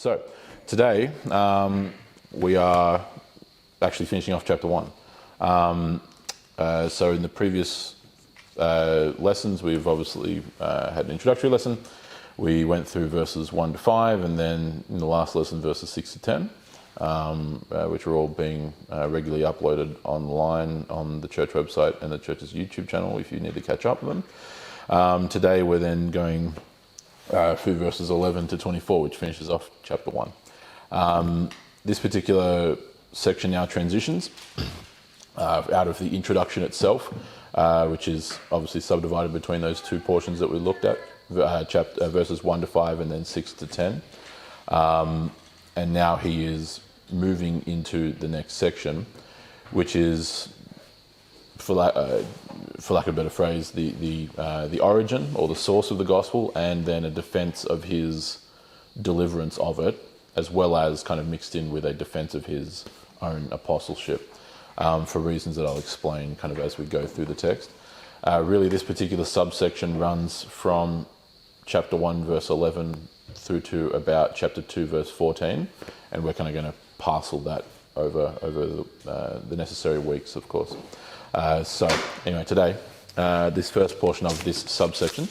So today we are actually finishing off chapter 1. So in the previous lessons, we've obviously had an introductory lesson. We went through verses 1 to 5, and then in the last lesson, verses 6 to 10, which are all being regularly uploaded online on the church website and the church's YouTube channel if you need to catch up with them. Today we're then going through verses 11 to 24, which finishes off chapter 1. This particular section now transitions out of the introduction itself, which is obviously subdivided between those two portions that we looked at, verses 1 to 5 and then 6 to 10. And now he is moving into the next section, which is, for lack of a better phrase, the origin or the source of the gospel, and then a defense of his deliverance of it, as well as kind of mixed in with a defense of his own apostleship, for reasons that I'll explain kind of as we go through the text. Really, this particular subsection runs from chapter 1, verse 11 through to about chapter 2, verse 14, and we're kind of going to parcel that over the necessary weeks, of course. So anyway, today, this first portion of this subsection,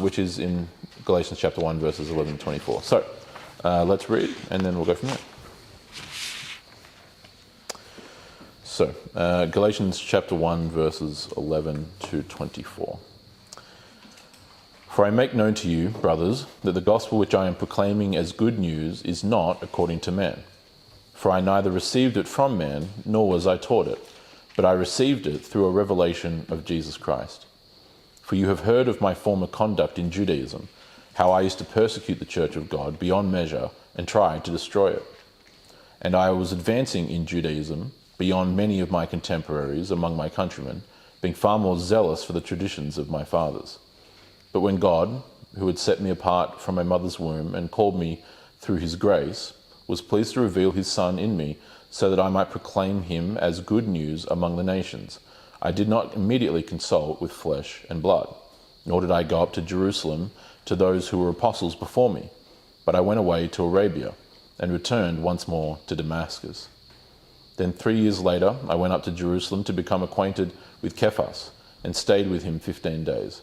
which is in Galatians chapter 1, verses 11 to 24. So let's read, and then we'll go from there. So, Galatians chapter 1, verses 11 to 24. For I make known to you, brothers, that the gospel which I am proclaiming as good news is not according to man. For I neither received it from man, nor was I taught it, but I received it through a revelation of Jesus Christ. For you have heard of my former conduct in Judaism, how I used to persecute the church of God beyond measure and tried to destroy it. And I was advancing in Judaism beyond many of my contemporaries among my countrymen, being far more zealous for the traditions of my fathers. But when God, who had set me apart from my mother's womb and called me through his grace, was pleased to reveal his Son in me so that I might proclaim him as good news among the nations, I did not immediately consult with flesh and blood, nor did I go up to Jerusalem to those who were apostles before me, but I went away to Arabia and returned once more to Damascus. Then 3 years later, I went up to Jerusalem to become acquainted with Cephas and stayed with him 15 days.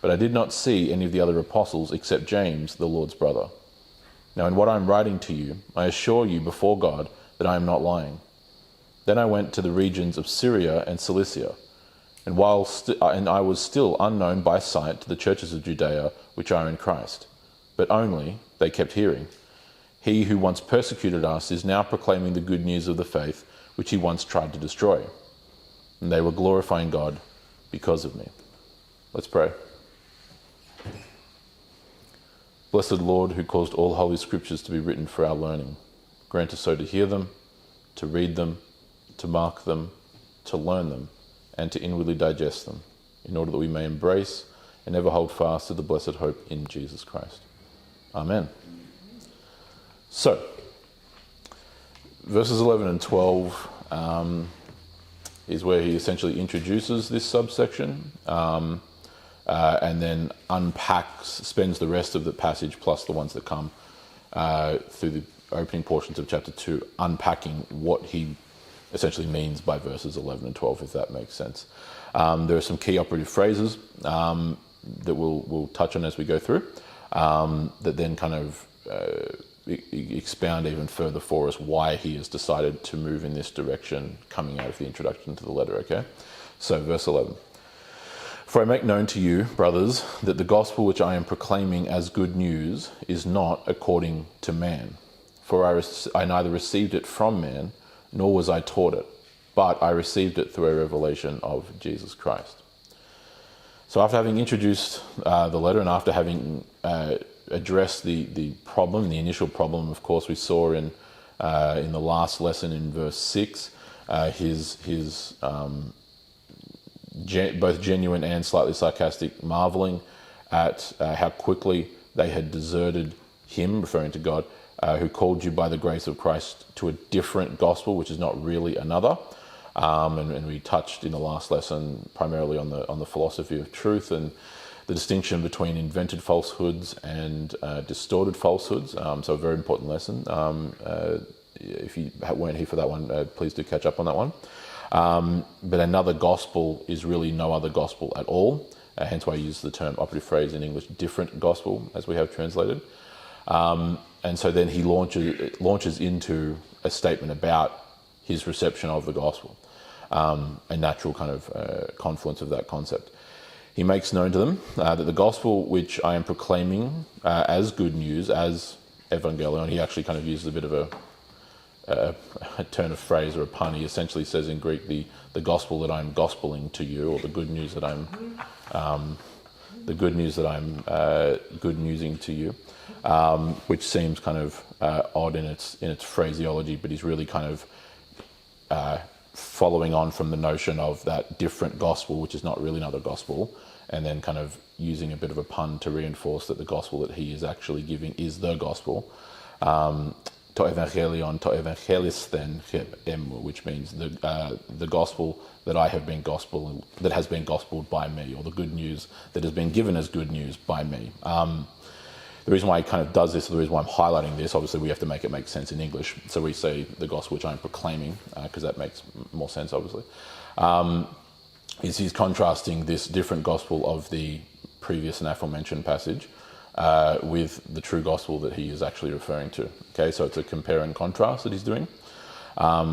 But I did not see any of the other apostles except James, the Lord's brother. Now in what I am writing to you, I assure you before God that I am not lying. Then I went to the regions of Syria and Cilicia, and I was still unknown by sight to the churches of Judea which are in Christ. But only, they kept hearing, he who once persecuted us is now proclaiming the good news of the faith which he once tried to destroy. And they were glorifying God because of me. Let's pray. Blessed Lord, who caused all holy scriptures to be written for our learning, grant us so to hear them, to read them, to mark them, to learn them, and to inwardly digest them, in order that we may embrace and ever hold fast to the blessed hope in Jesus Christ. Amen. So, verses 11 and 12 is where he essentially introduces this subsection, and then spends the rest of the passage, plus the ones that come through the opening portions of chapter 2, unpacking what he essentially means by verses 11 and 12, if that makes sense. There are some key operative phrases that we'll touch on as we go through, that then kind of expound even further for us why he has decided to move in this direction coming out of the introduction to the letter, okay? So, verse 11. For I make known to you, brothers, that the gospel which I am proclaiming as good news is not according to man. For I neither received it from man, nor was I taught it, but I received it through a revelation of Jesus Christ. So after having introduced the letter, and after having addressed the problem, the initial problem, of course, we saw in the last lesson in verse 6, his both genuine and slightly sarcastic marveling at how quickly they had deserted him, referring to God, who called you by the grace of Christ to a different gospel, which is not really another. And we touched in the last lesson primarily on the philosophy of truth, and the distinction between invented falsehoods and distorted falsehoods. So a very important lesson. If you weren't here for that one, please do catch up on that one. But another gospel is really no other gospel at all. Hence why I use the term operative phrase in English, different gospel, as we have translated. And so then he launches into a statement about his reception of the gospel, a natural kind of confluence of that concept. He makes known to them that the gospel which I am proclaiming as good news, as evangelion, he actually kind of uses a bit of a turn of phrase or a pun. He essentially says in Greek, the gospel that I'm gospeling to you, or the good news that I'm good newsing to you, which seems kind of odd in its phraseology, but he's really kind of following on from the notion of that different gospel, which is not really another gospel, and then kind of using a bit of a pun to reinforce that the gospel that he is actually giving is the gospel. To evangelion, to evangelisten emu, which means the gospel that I have been gospel, that has been gospeled by me, or the good news that has been given as good news by me. The reason why he kind of does this, or the reason why I'm highlighting this, obviously we have to make it make sense in English. So we say the gospel which I'm proclaiming, because that makes more sense, obviously. Is he's contrasting this different gospel of the previous and aforementioned passage with the true gospel that he is actually referring to. Okay, so it's a compare and contrast that he's doing,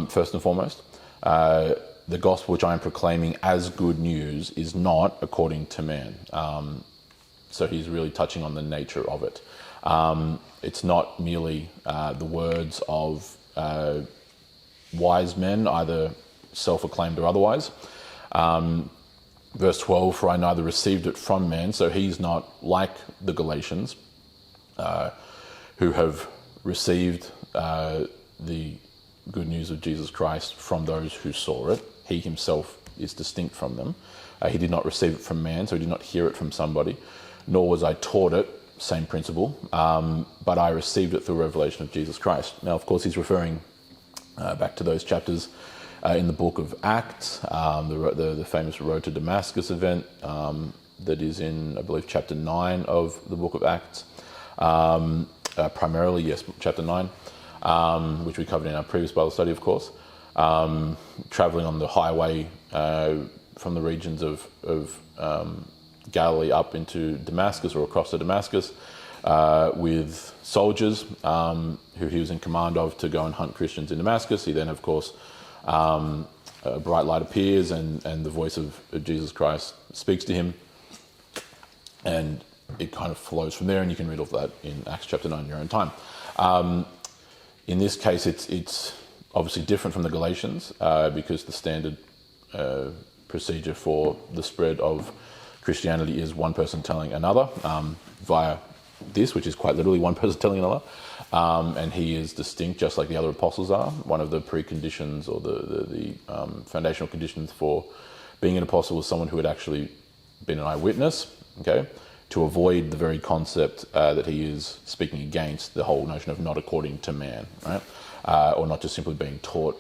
first and foremost. The gospel which I am proclaiming as good news is not according to man. So he's really touching on the nature of it. It's not merely the words of wise men, either self-acclaimed or otherwise. Verse 12, for I neither received it from man, so he's not like the Galatians, who have received the good news of Jesus Christ from those who saw it. He himself is distinct from them. He did not receive it from man, so he did not hear it from somebody, nor was I taught it, same principle, but I received it through revelation of Jesus Christ. Now, of course, he's referring back to those chapters in the book of Acts, the famous Road to Damascus event that is in, I believe, chapter 9 of the book of Acts. Primarily, yes, chapter 9, which we covered in our previous Bible study, of course. Traveling on the highway from the regions of Galilee up into Damascus, or across to Damascus, with soldiers who he was in command of to go and hunt Christians in Damascus. He then, of course, a bright light appears and the voice of Jesus Christ speaks to him, and it kind of flows from there, and you can read all that in Acts chapter 9 in your own time. In this case, it's obviously different from the Galatians because the standard procedure for the spread of Christianity is one person telling another via this, which is quite literally one person telling another. And he is distinct, just like the other apostles are. One of the preconditions, or the foundational conditions for being an apostle, was someone who had actually been an eyewitness, okay, to avoid the very concept that he is speaking against, the whole notion of not according to man, right? Or not just simply being taught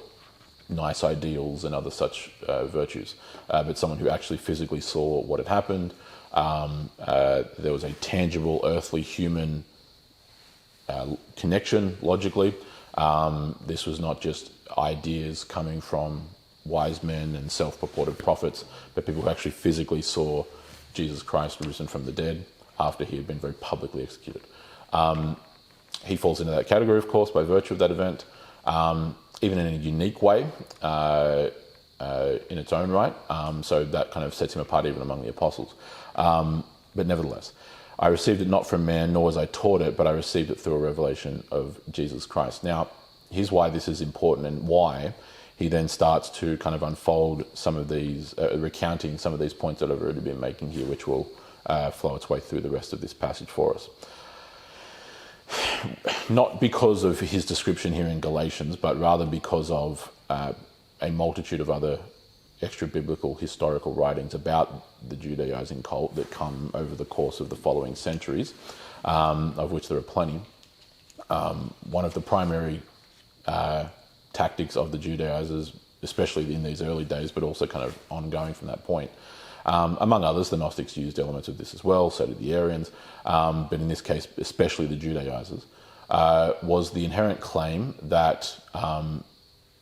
nice ideals and other such virtues, but someone who actually physically saw what had happened. There was a tangible, earthly, human connection, logically. This was not just ideas coming from wise men and self-purported prophets, but people who actually physically saw Jesus Christ risen from the dead after he had been very publicly executed. He falls into that category, of course, by virtue of that event, even in a unique way in its own right. So that kind of sets him apart even among the apostles. But nevertheless, I received it not from man, nor was I taught it, but I received it through a revelation of Jesus Christ. Now, here's why this is important, and why he then starts to kind of unfold some of these, recounting some of these points that I've already been making here, which will flow its way through the rest of this passage for us. Not because of his description here in Galatians, but rather because of a multitude of other extra-biblical historical writings about the Judaizing cult that come over the course of the following centuries, of which there are plenty. One of the primary tactics of the Judaizers, especially in these early days, but also kind of ongoing from that point, Among others, the Gnostics used elements of this as well, so did the Arians, but in this case, especially the Judaizers, was the inherent claim that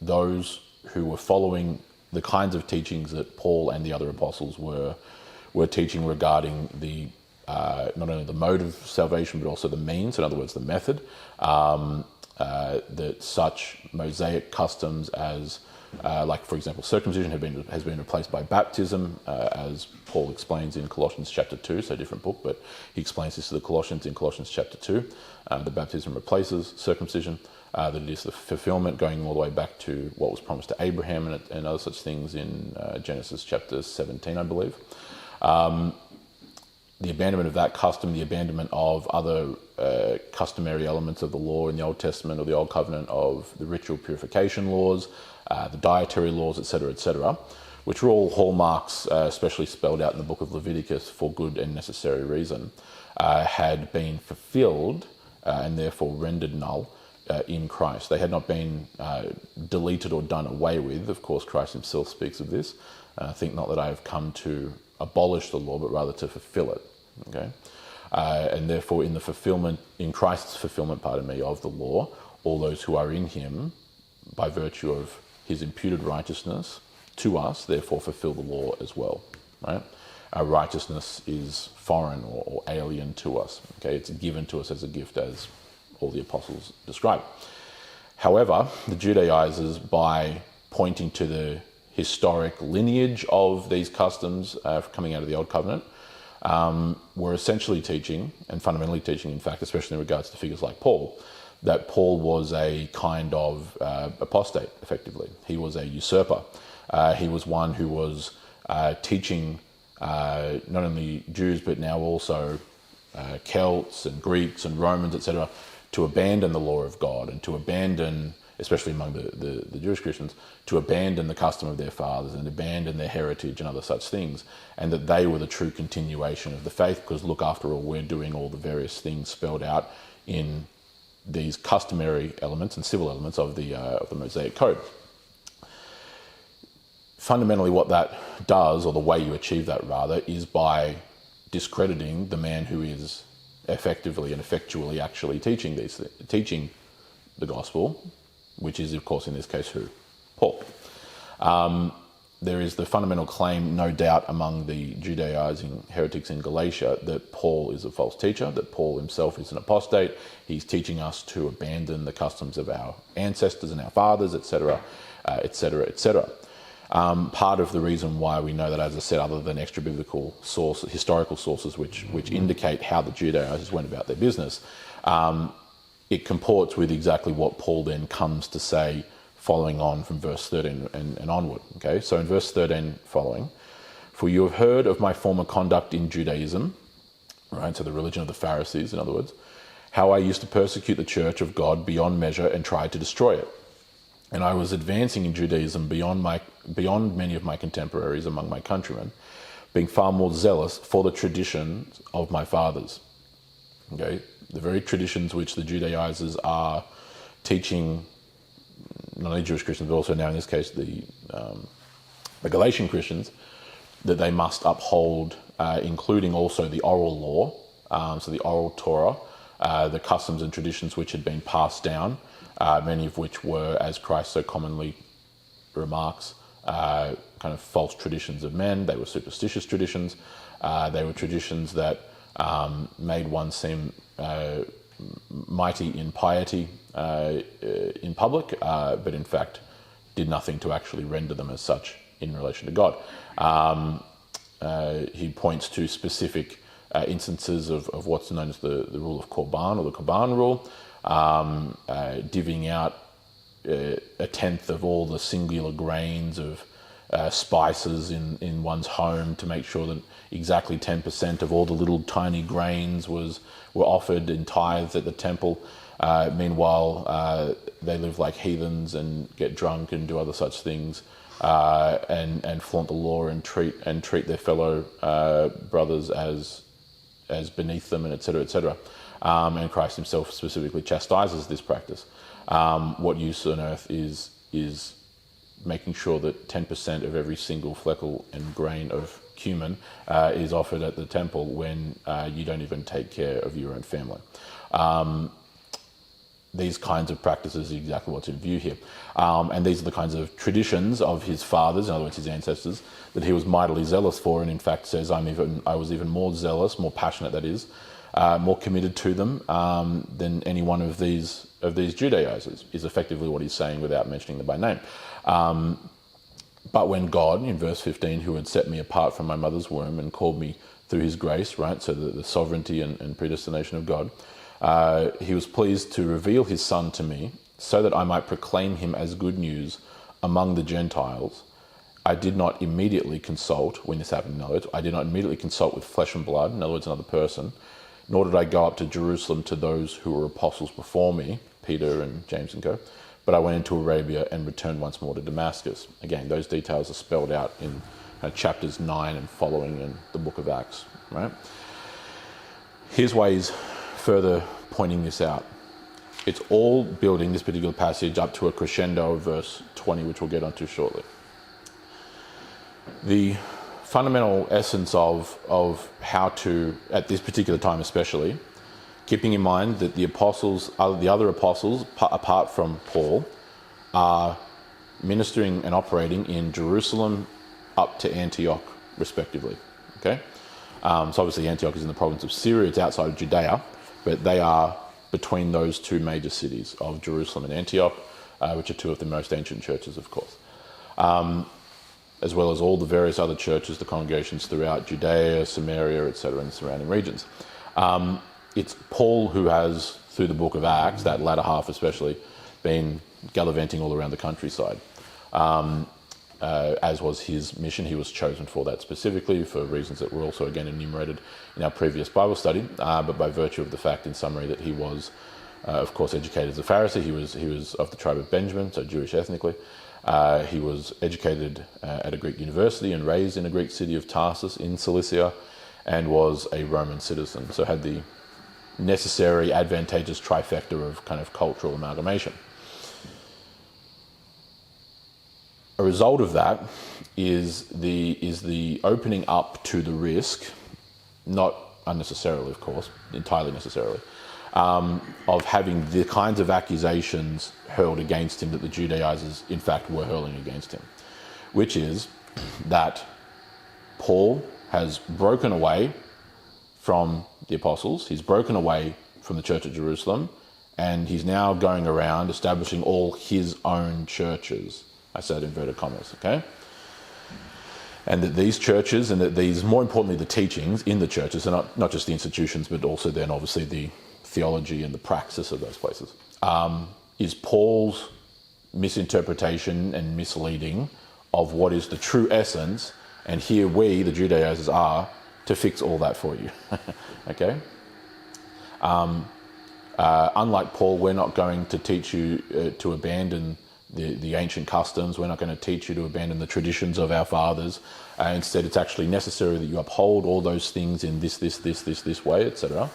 those who were following the kinds of teachings that Paul and the other apostles were teaching regarding the not only the mode of salvation but also the means, in other words, the method, that such Mosaic customs as like, for example, circumcision has been replaced by baptism, as Paul explains in Colossians chapter 2, so a different book, but he explains this to the Colossians in Colossians chapter 2. The baptism replaces circumcision, that it is the fulfillment going all the way back to what was promised to Abraham and other such things in Genesis chapter 17, I believe. The abandonment of that custom, the abandonment of other customary elements of the law in the Old Testament or the Old Covenant, of the ritual purification laws, the dietary laws, etc., which were all hallmarks, especially spelled out in the book of Leviticus for good and necessary reason, had been fulfilled and therefore rendered null in Christ. They had not been deleted or done away with. Of course, Christ himself speaks of this. Think not that I have come to abolish the law, but rather to fulfill it. Okay, and therefore, in Christ's fulfillment, of the law, all those who are in him, by virtue of his imputed righteousness to us, therefore fulfill the law as well. Right? Our righteousness is foreign or alien to us. Okay, it's given to us as a gift, as all the apostles describe. However, the Judaizers, by pointing to the historic lineage of these customs coming out of the Old Covenant, were essentially teaching, and fundamentally teaching, in fact, especially in regards to figures like Paul, that Paul was a kind of apostate, effectively. He was a usurper. He was one who was teaching not only Jews, but now also Celts and Greeks and Romans, etc., to abandon the law of God and to abandon, especially among the Jewish Christians, to abandon the custom of their fathers and abandon their heritage and other such things, and that they were the true continuation of the faith, because look, after all, we're doing all the various things spelled out in these customary elements and civil elements of the Mosaic Code. Fundamentally, what that does, or the way you achieve that rather, is by discrediting the man who is effectively and effectually actually teaching the gospel, which is, of course, in this case, who? Paul. There is the fundamental claim, no doubt, among the Judaizing heretics in Galatia that Paul is a false teacher, that Paul himself is an apostate. He's teaching us to abandon the customs of our ancestors and our fathers, etc., etc., etc. Part of the reason why we know that, as I said, other than extra-biblical sources, historical sources which indicate how the Judaizers went about their business, it comports with exactly what Paul then comes to say following on from verse 13 and onward. Okay, so in verse 13 following, "For you have heard of my former conduct in Judaism," right, so the religion of the Pharisees, in other words, "how I used to persecute the church of God beyond measure and tried to destroy it. And I was advancing in Judaism beyond many of my contemporaries among my countrymen, being far more zealous for the traditions of my fathers." Okay, the very traditions which the Judaizers are teaching not only Jewish Christians, but also now in this case the Galatian Christians, that they must uphold, including also the oral law, so the oral Torah, the customs and traditions which had been passed down, many of which were, as Christ so commonly remarks, kind of false traditions of men. They were superstitious traditions. They were traditions that made one seem mighty in piety in public, but in fact did nothing to actually render them as such in relation to God. He points to specific instances of what's known as the rule of Korban, or the Korban rule, divvying out a tenth of all the singular grains of spices in one's home to make sure that exactly 10% of all the little tiny grains were offered in tithes at the temple. Meanwhile, they live like heathens and get drunk and do other such things, and flaunt the law and treat their fellow brothers as beneath them, and etc., etc. And Christ himself specifically chastises this practice. What use on earth is making sure that 10% of every single fleckle and grain of cumin is offered at the temple when you don't even take care of your own family. These kinds of practices are exactly what's in view here. And these are the kinds of traditions of his fathers, in other words, his ancestors, that he was mightily zealous for, and in fact says, I was even more zealous, more passionate, that is, more committed to them than any one of these Judaizers, is effectively what he's saying without mentioning them by name. But when God, in verse 15, who had set me apart from my mother's womb and called me through his grace, right, so the sovereignty and predestination of God, he was pleased to reveal his son to me so that I might proclaim him as good news among the Gentiles. I did not immediately consult, when this happened, in other words, I did not immediately consult with flesh and blood, in other words, another person, nor did I go up to Jerusalem to those who were apostles before me, Peter and James and co., but I went into Arabia and returned once more to Damascus. Again, those details are spelled out in chapters 9 and following in the book of Acts, right? Here's why he's further pointing this out. It's all building this particular passage up to a crescendo of verse 20, which we'll get onto shortly. The fundamental essence of how to, at this particular time especially, keeping in mind that the other apostles, apart from Paul, are ministering and operating in Jerusalem up to Antioch, respectively. Okay, so obviously Antioch is in the province of Syria; it's outside of Judea, but they are between those two major cities of Jerusalem and Antioch, which are two of the most ancient churches, of course, as well as all the various other churches, the congregations throughout Judea, Samaria, etc., and the surrounding regions. It's Paul who has, through the book of Acts, that latter half especially, been gallivanting all around the countryside. As was his mission. He was chosen for that specifically for reasons that were also again enumerated in our previous Bible study, but by virtue of the fact, in summary, that he was, of course, educated as a Pharisee. He was of the tribe of Benjamin, so Jewish ethnically. He was educated at a Greek university and raised in a Greek city of Tarsus in Cilicia, and was a Roman citizen, so had the necessary advantageous trifecta of kind of cultural amalgamation. A result of that is the opening up to the risk, not unnecessarily, of course, entirely necessarily, of having the kinds of accusations hurled against him that the Judaizers, in fact, were hurling against him, which is that Paul has broken away from the apostles, he's broken away from the church at Jerusalem, and he's now going around establishing all his own churches. I said inverted commas, okay? And that these churches, and that these, more importantly, the teachings in the churches, and not just the institutions, but also then obviously the theology and the praxis of those places, is Paul's misinterpretation and misleading of what is the true essence, and here we, the Judaizers, are to fix all that for you, okay? Unlike Paul, we're not going to teach you to abandon the ancient customs. We're not going to teach you to abandon the traditions of our fathers. Instead, it's actually necessary that you uphold all those things in this way, etc.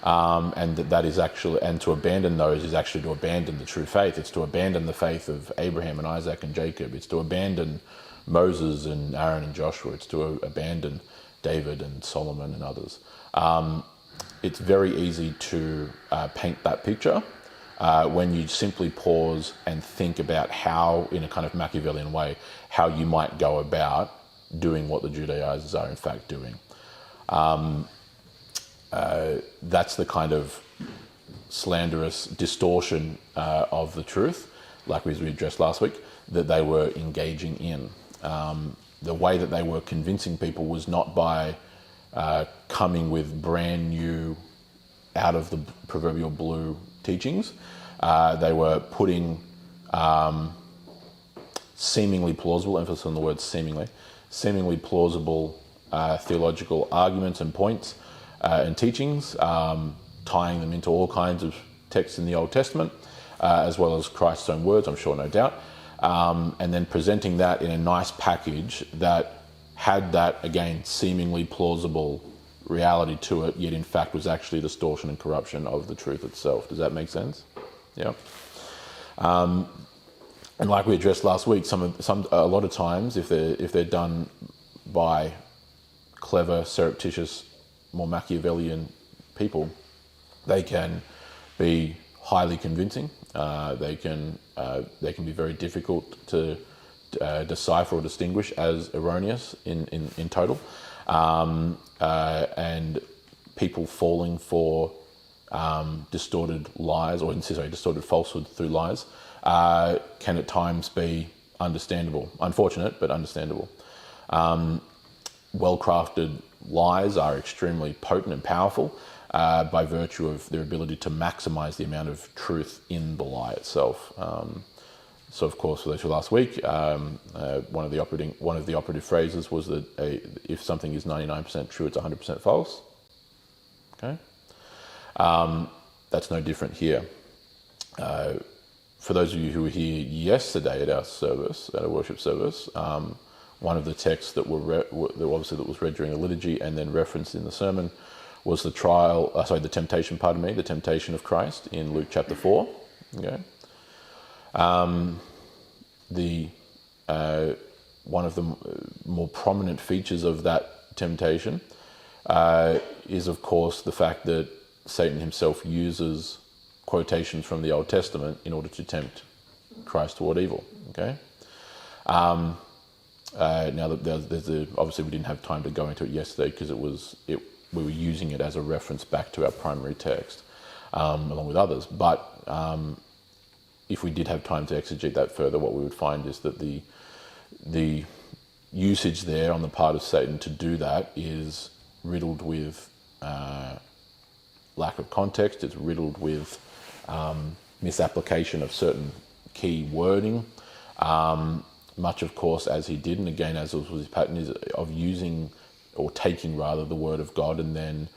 And that is actually, and to abandon those is actually to abandon the true faith. It's to abandon the faith of Abraham and Isaac and Jacob. It's to abandon Moses and Aaron and Joshua. It's to abandon David and Solomon and others. It's very easy to paint that picture when you simply pause and think about how, in a kind of Machiavellian way, how you might go about doing what the Judaizers are in fact doing. That's the kind of slanderous distortion of the truth, like we addressed last week, that they were engaging in. The way that they were convincing people was not by coming with brand new, out of the proverbial blue teachings. They were putting seemingly plausible, emphasis on the word seemingly plausible theological arguments and points and teachings, tying them into all kinds of texts in the Old Testament, as well as Christ's own words, I'm sure, no doubt, and then presenting that in a nice package that had that, again, seemingly plausible reality to it, yet in fact was actually distortion and corruption of the truth itself. Does that make sense? Yeah. And like we addressed last week, a lot of times, if they're done by clever, surreptitious, more Machiavellian people, they can be highly convincing. They can be very difficult to decipher or distinguish as erroneous in total, and people falling for distorted lies, or distorted falsehood through lies, can at times be understandable. Unfortunate, but understandable. Well-crafted lies are extremely potent and powerful by virtue of their ability to maximize the amount of truth in the lie itself. So, of course, for those who last week, one of the operative phrases was that if something is 99% true, it's 100% false. Okay, that's no different here. For those of you who were here yesterday at our worship service, one of the texts that was read during the liturgy and then referenced in the sermon was the temptation of Christ in Luke chapter 4. Okay. One of the more prominent features of that temptation is, of course, the fact that Satan himself uses quotations from the Old Testament in order to tempt Christ toward evil. Okay. Now, obviously we didn't have time to go into it yesterday because we were using it as a reference back to our primary text, along with others. But if we did have time to exegete that further, what we would find is that the usage there on the part of Satan to do that is riddled with lack of context. It's riddled with misapplication of certain key wording. Much, of course, as he did, and again, as was his pattern, is of using or taking rather the word of God and then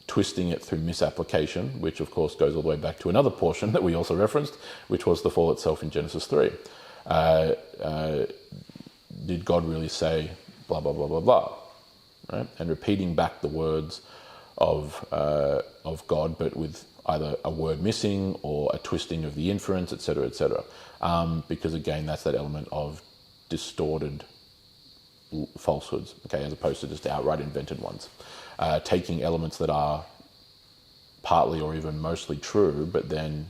twisting it through misapplication, which of course goes all the way back to another portion that we also referenced, which was the fall itself in Genesis 3. Did God really say blah, blah, blah, blah, blah? Right? And repeating back the words of God, but with either a word missing or a twisting of the inference, etc., etc. Because again, that's that element of distorted falsehoods, okay, as opposed to just outright invented ones. Taking elements that are partly or even mostly true, but then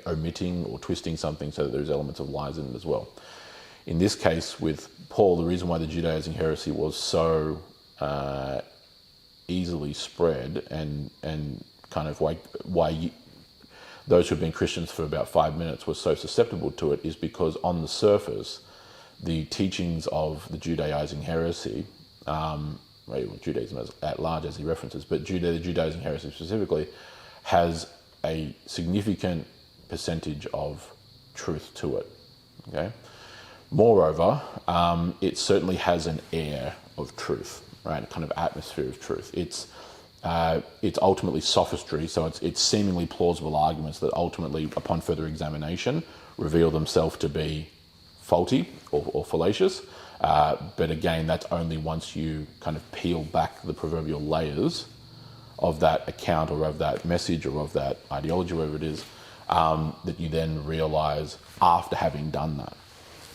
omitting or twisting something so that there's elements of lies in it as well. In this case, with Paul, the reason why the Judaizing heresy was so easily spread and kind of why those who have been Christians for about 5 minutes were so susceptible to it is because on the surface, the teachings of the Judaizing heresy, Judaism at large as he references, but the Judaizing heresy specifically, has a significant percentage of truth to it. Okay. Moreover, it certainly has an air of truth, right? A kind of atmosphere of truth. It's ultimately sophistry, so it's seemingly plausible arguments that ultimately, upon further examination, reveal themselves to be faulty or fallacious. But again, that's only once you kind of peel back the proverbial layers of that account or of that message or of that ideology, whatever it is, that you then realize after having done that.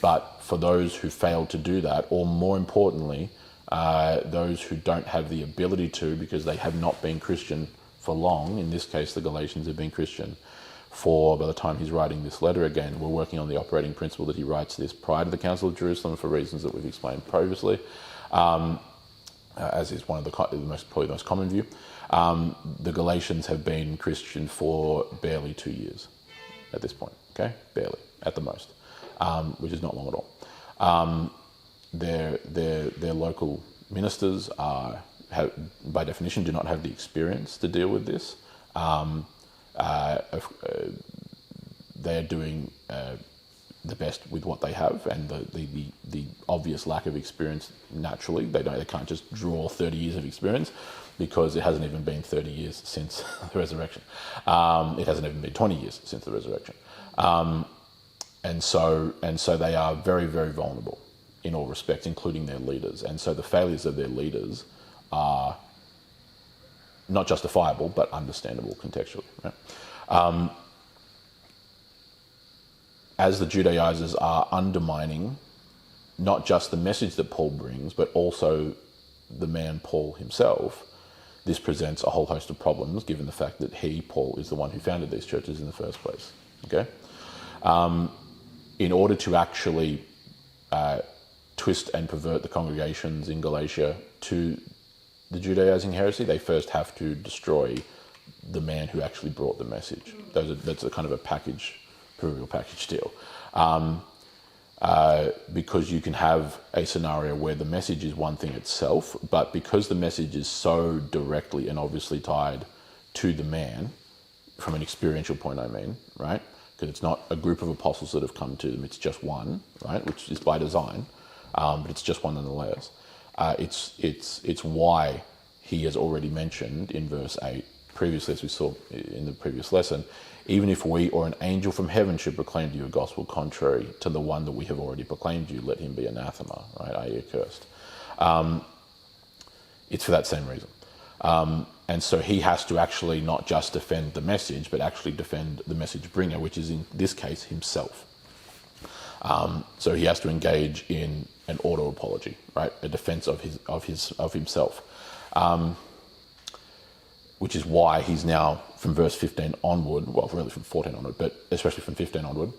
But for those who fail to do that, or more importantly, those who don't have the ability to because they have not been Christian for long, in this case the Galatians have been Christian by the time he's writing this letter, again, we're working on the operating principle that he writes this prior to the Council of Jerusalem for reasons that we've explained previously, as is one of the most common view. The Galatians have been Christian for barely 2 years at this point, okay? Barely, at the most, which is not long at all. Their local ministers by definition, do not have the experience to deal with this. They are doing the best with what they have, and the obvious lack of experience naturally. They can't just draw 30 years of experience because it hasn't even been 30 years since the resurrection. It hasn't even been 20 years since the resurrection. And so they are very, very vulnerable in all respects, including their leaders. And so the failures of their leaders are not justifiable, but understandable contextually. Right? As the Judaizers are undermining not just the message that Paul brings, but also the man Paul himself, this presents a whole host of problems, given the fact that Paul, is the one who founded these churches in the first place. Okay, in order to actually twist and pervert the congregations in Galatia to the Judaizing heresy, they first have to destroy the man who actually brought the message. That's a kind of a proverbial package deal. Because you can have a scenario where the message is one thing itself, but because the message is so directly and obviously tied to the man, from an experiential point I mean, right? Because it's not a group of apostles that have come to them, it's just one, right? Which is by design, but it's just one nonetheless. It's why he has already mentioned in verse 8, previously, as we saw in the previous lesson, even if we or an angel from heaven should proclaim to you a gospel contrary to the one that we have already proclaimed to you, let him be anathema, right, i.e. accursed. It's for that same reason. And so he has to actually not just defend the message, but actually defend the message bringer, which is in this case himself. So he has to engage in an auto apology, right, a defense of himself. Which is why he's now, from verse 15 onward, well, really from 14 onward, but especially from 15 onward,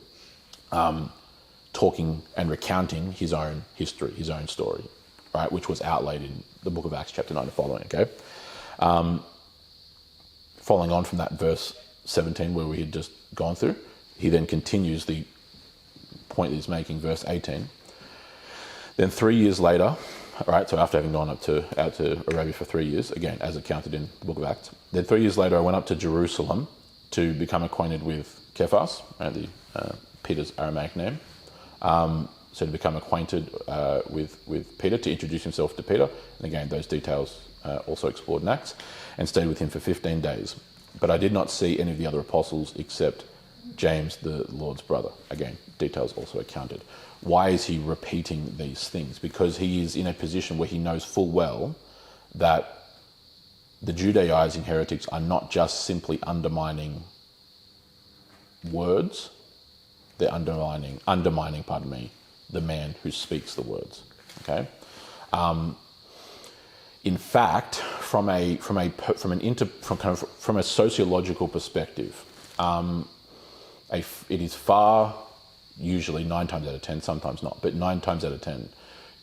talking and recounting his own history, his own story, right, which was outlaid in the book of Acts, chapter 9 and following, okay? Following on from that verse 17, where we had just gone through, he then continues the point that he's making, verse 18. Then 3 years later, right, so after having gone out to Arabia for 3 years, again, as accounted in the book of Acts. Then 3 years later, I went up to Jerusalem to become acquainted with Cephas, right, Peter's Aramaic name. So to become acquainted with Peter, to introduce himself to Peter. And again, those details also explored in Acts. And stayed with him for 15 days. But I did not see any of the other apostles except James, the Lord's brother. Again, details also accounted. Why is he repeating these things? Because he is in a position where he knows full well that the Judaizing heretics are not just simply undermining words, they're undermining, the man who speaks the words. Okay. In fact, from a sociological perspective, it is far, usually 9 times out of 10, sometimes not, but 9 times out of 10,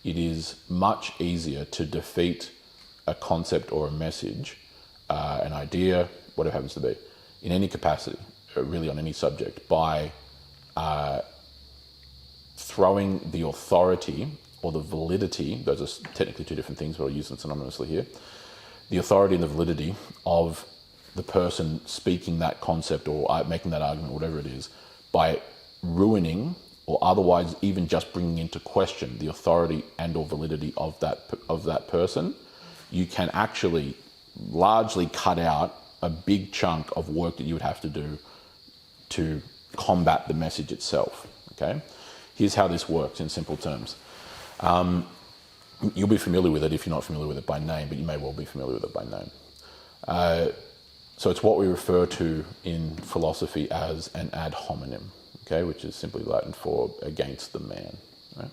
it is much easier to defeat a concept or a message, an idea, whatever it happens to be, in any capacity, really on any subject, by throwing the authority or the validity, those are technically two different things, but I'll use them synonymously here, the authority and the validity of the person speaking that concept or making that argument, whatever it is, by ruining or otherwise even just bringing into question the authority and or validity of that person. You can actually largely cut out a big chunk of work that you would have to do to combat the message itself. Okay, here's how this works in simple terms. You'll be familiar with it if you're not familiar with it by name, but you may well be familiar with it by name. So it's what we refer to in philosophy as an ad hominem, okay, which is simply Latin for against the man. Right?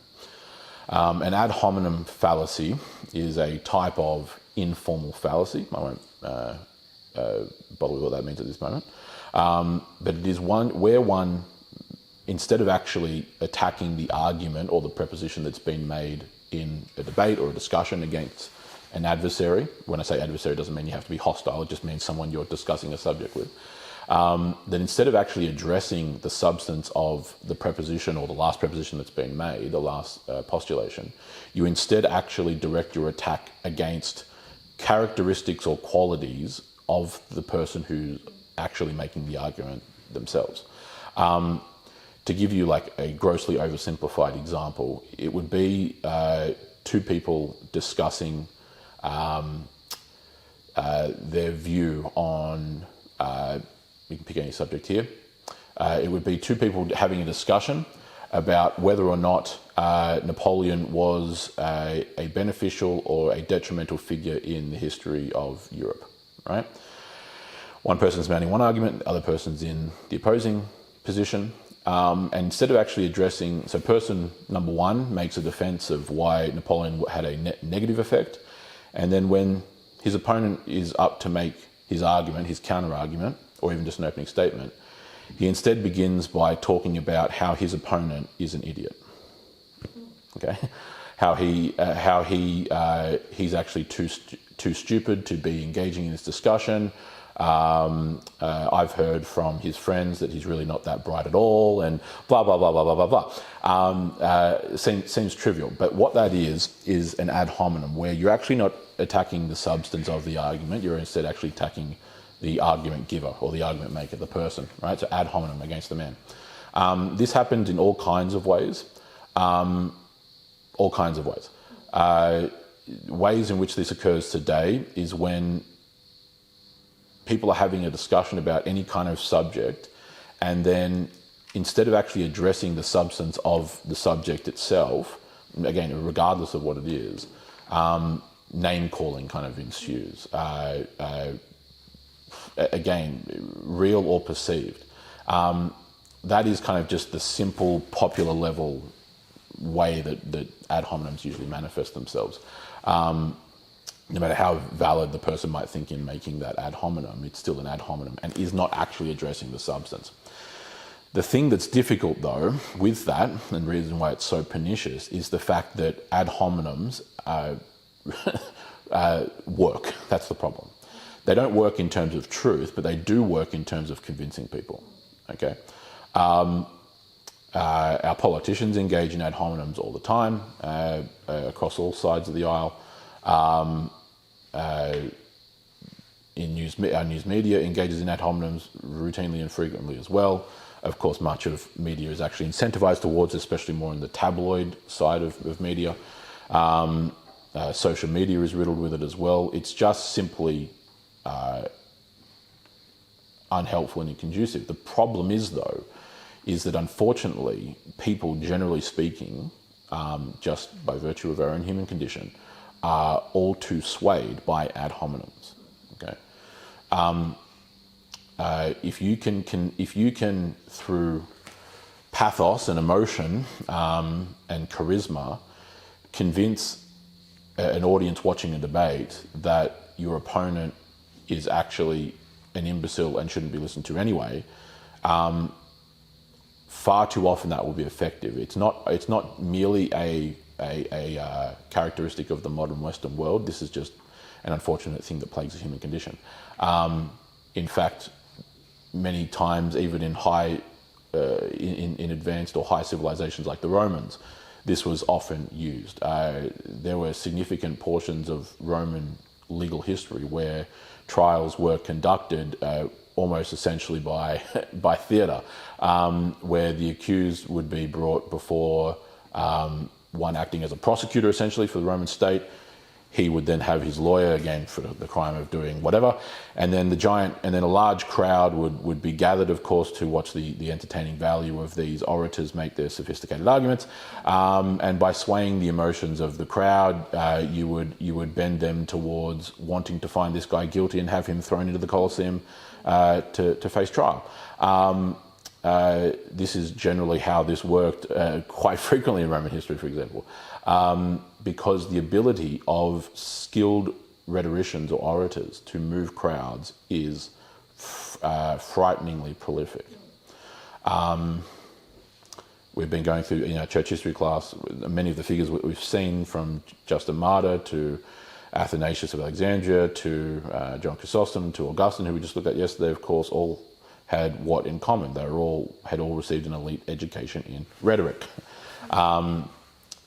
An ad hominem fallacy is a type of informal fallacy. I won't bother with what that means at this moment. But it is one where one, instead of actually attacking the argument or the proposition that's been made in a debate or a discussion against an adversary, when I say adversary, it doesn't mean you have to be hostile, it just means someone you're discussing a subject with, then instead of actually addressing the substance of the preposition or the last preposition that's been made, the last postulation, you instead actually direct your attack against characteristics or qualities of the person who's actually making the argument themselves. To give you like a grossly oversimplified example, it would be two people discussing their view on, you can pick any subject here. It would be two people having a discussion about whether or not Napoleon was a beneficial or a detrimental figure in the history of Europe, right? One person's mounting one argument, the other person's in the opposing position. And instead of actually addressing, so person number one makes a defense of why Napoleon had a negative effect, And then when his opponent is up to make his argument, his counter-argument, or even just an opening statement, he instead begins by talking about how his opponent is an idiot. Okay, he's actually too stupid to be engaging in this discussion. I've heard from his friends that he's really not that bright at all, and blah blah blah blah blah blah blah. Seems trivial, but what that is an ad hominem, where you're actually not attacking the substance of the argument. You're instead actually attacking the argument giver or the argument maker, the person, right? So ad hominem against the man. This happens in all kinds of ways. Ways in which this occurs today is when people are having a discussion about any kind of subject, and then instead of actually addressing the substance of the subject itself, again, regardless of what it is, name calling kind of ensues. Again, real or perceived. That is kind of just the simple, popular level way that ad hominems usually manifest themselves. No matter how valid the person might think in making that ad hominem, it's still an ad hominem and is not actually addressing the substance. The thing that's difficult, though, with that, and the reason why it's so pernicious, is the fact that ad hominems work. That's the problem. They don't work in terms of truth, but they do work in terms of convincing people. Okay, our politicians engage in ad hominems all the time, across all sides of the aisle. Our news media engages in ad hominems routinely and frequently as well. Of course, much of media is actually incentivized towards, especially more in the tabloid side of media. Social media is riddled with it as well. It's just simply unhelpful and inconducive. The problem is, though, is that unfortunately, people, generally speaking, just by virtue of our own human condition, are all too swayed by ad hominems. Okay, if you can through pathos and emotion and charisma convince an audience watching a debate that your opponent is actually an imbecile and shouldn't be listened to anyway, far too often that will be effective. It's not merely a characteristic of the modern Western world. This is just an unfortunate thing that plagues the human condition. In fact, many times, even in in advanced or high civilizations like the Romans, this was often used. There were significant portions of Roman legal history where trials were conducted almost essentially by theatre, where the accused would be brought before one acting as a prosecutor essentially for the Roman state. He would then have his lawyer, again, for the crime of doing whatever, and then a large crowd would be gathered, of course, to watch the entertaining value of these orators make their sophisticated arguments. And by swaying the emotions of the crowd, you would bend them towards wanting to find this guy guilty and have him thrown into the Colosseum to face trial. This is generally how this worked quite frequently in Roman history, for example, because the ability of skilled rhetoricians or orators to move crowds is frighteningly prolific. We've been going through in our church history class many of the figures we've seen, from Justin Martyr to Athanasius of Alexandria to John Chrysostom to Augustine, who we just looked at yesterday. Of course, all had what in common? They had all received an elite education in rhetoric.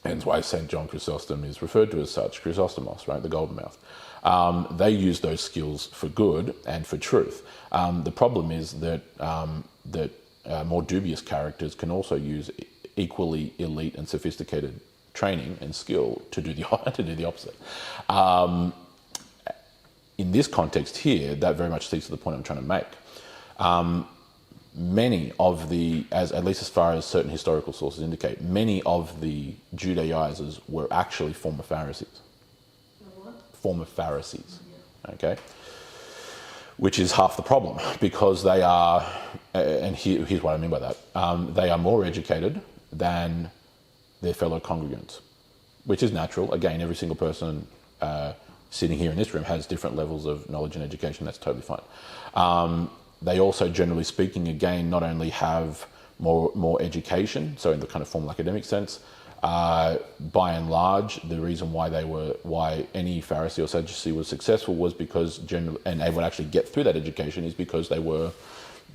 Hence why St. John Chrysostom is referred to as such, Chrysostomos, right, the golden mouth. They use those skills for good and for truth. The problem is that more dubious characters can also use equally elite and sophisticated training and skill to do the opposite. In this context here, that very much speaks to the point I'm trying to make. Many of at least as far as certain historical sources indicate, many of the Judaizers were actually former Pharisees. Former Pharisees, okay? Which is half the problem, because they are, and here's what I mean by that, they are more educated than their fellow congregants, which is natural. Again, every single person sitting here in this room has different levels of knowledge and education. That's totally fine. They also, generally speaking, again, not only have more education, so in the kind of formal academic sense, by and large, the reason why any Pharisee or Sadducee was successful was because and able to actually get through that education is because they were,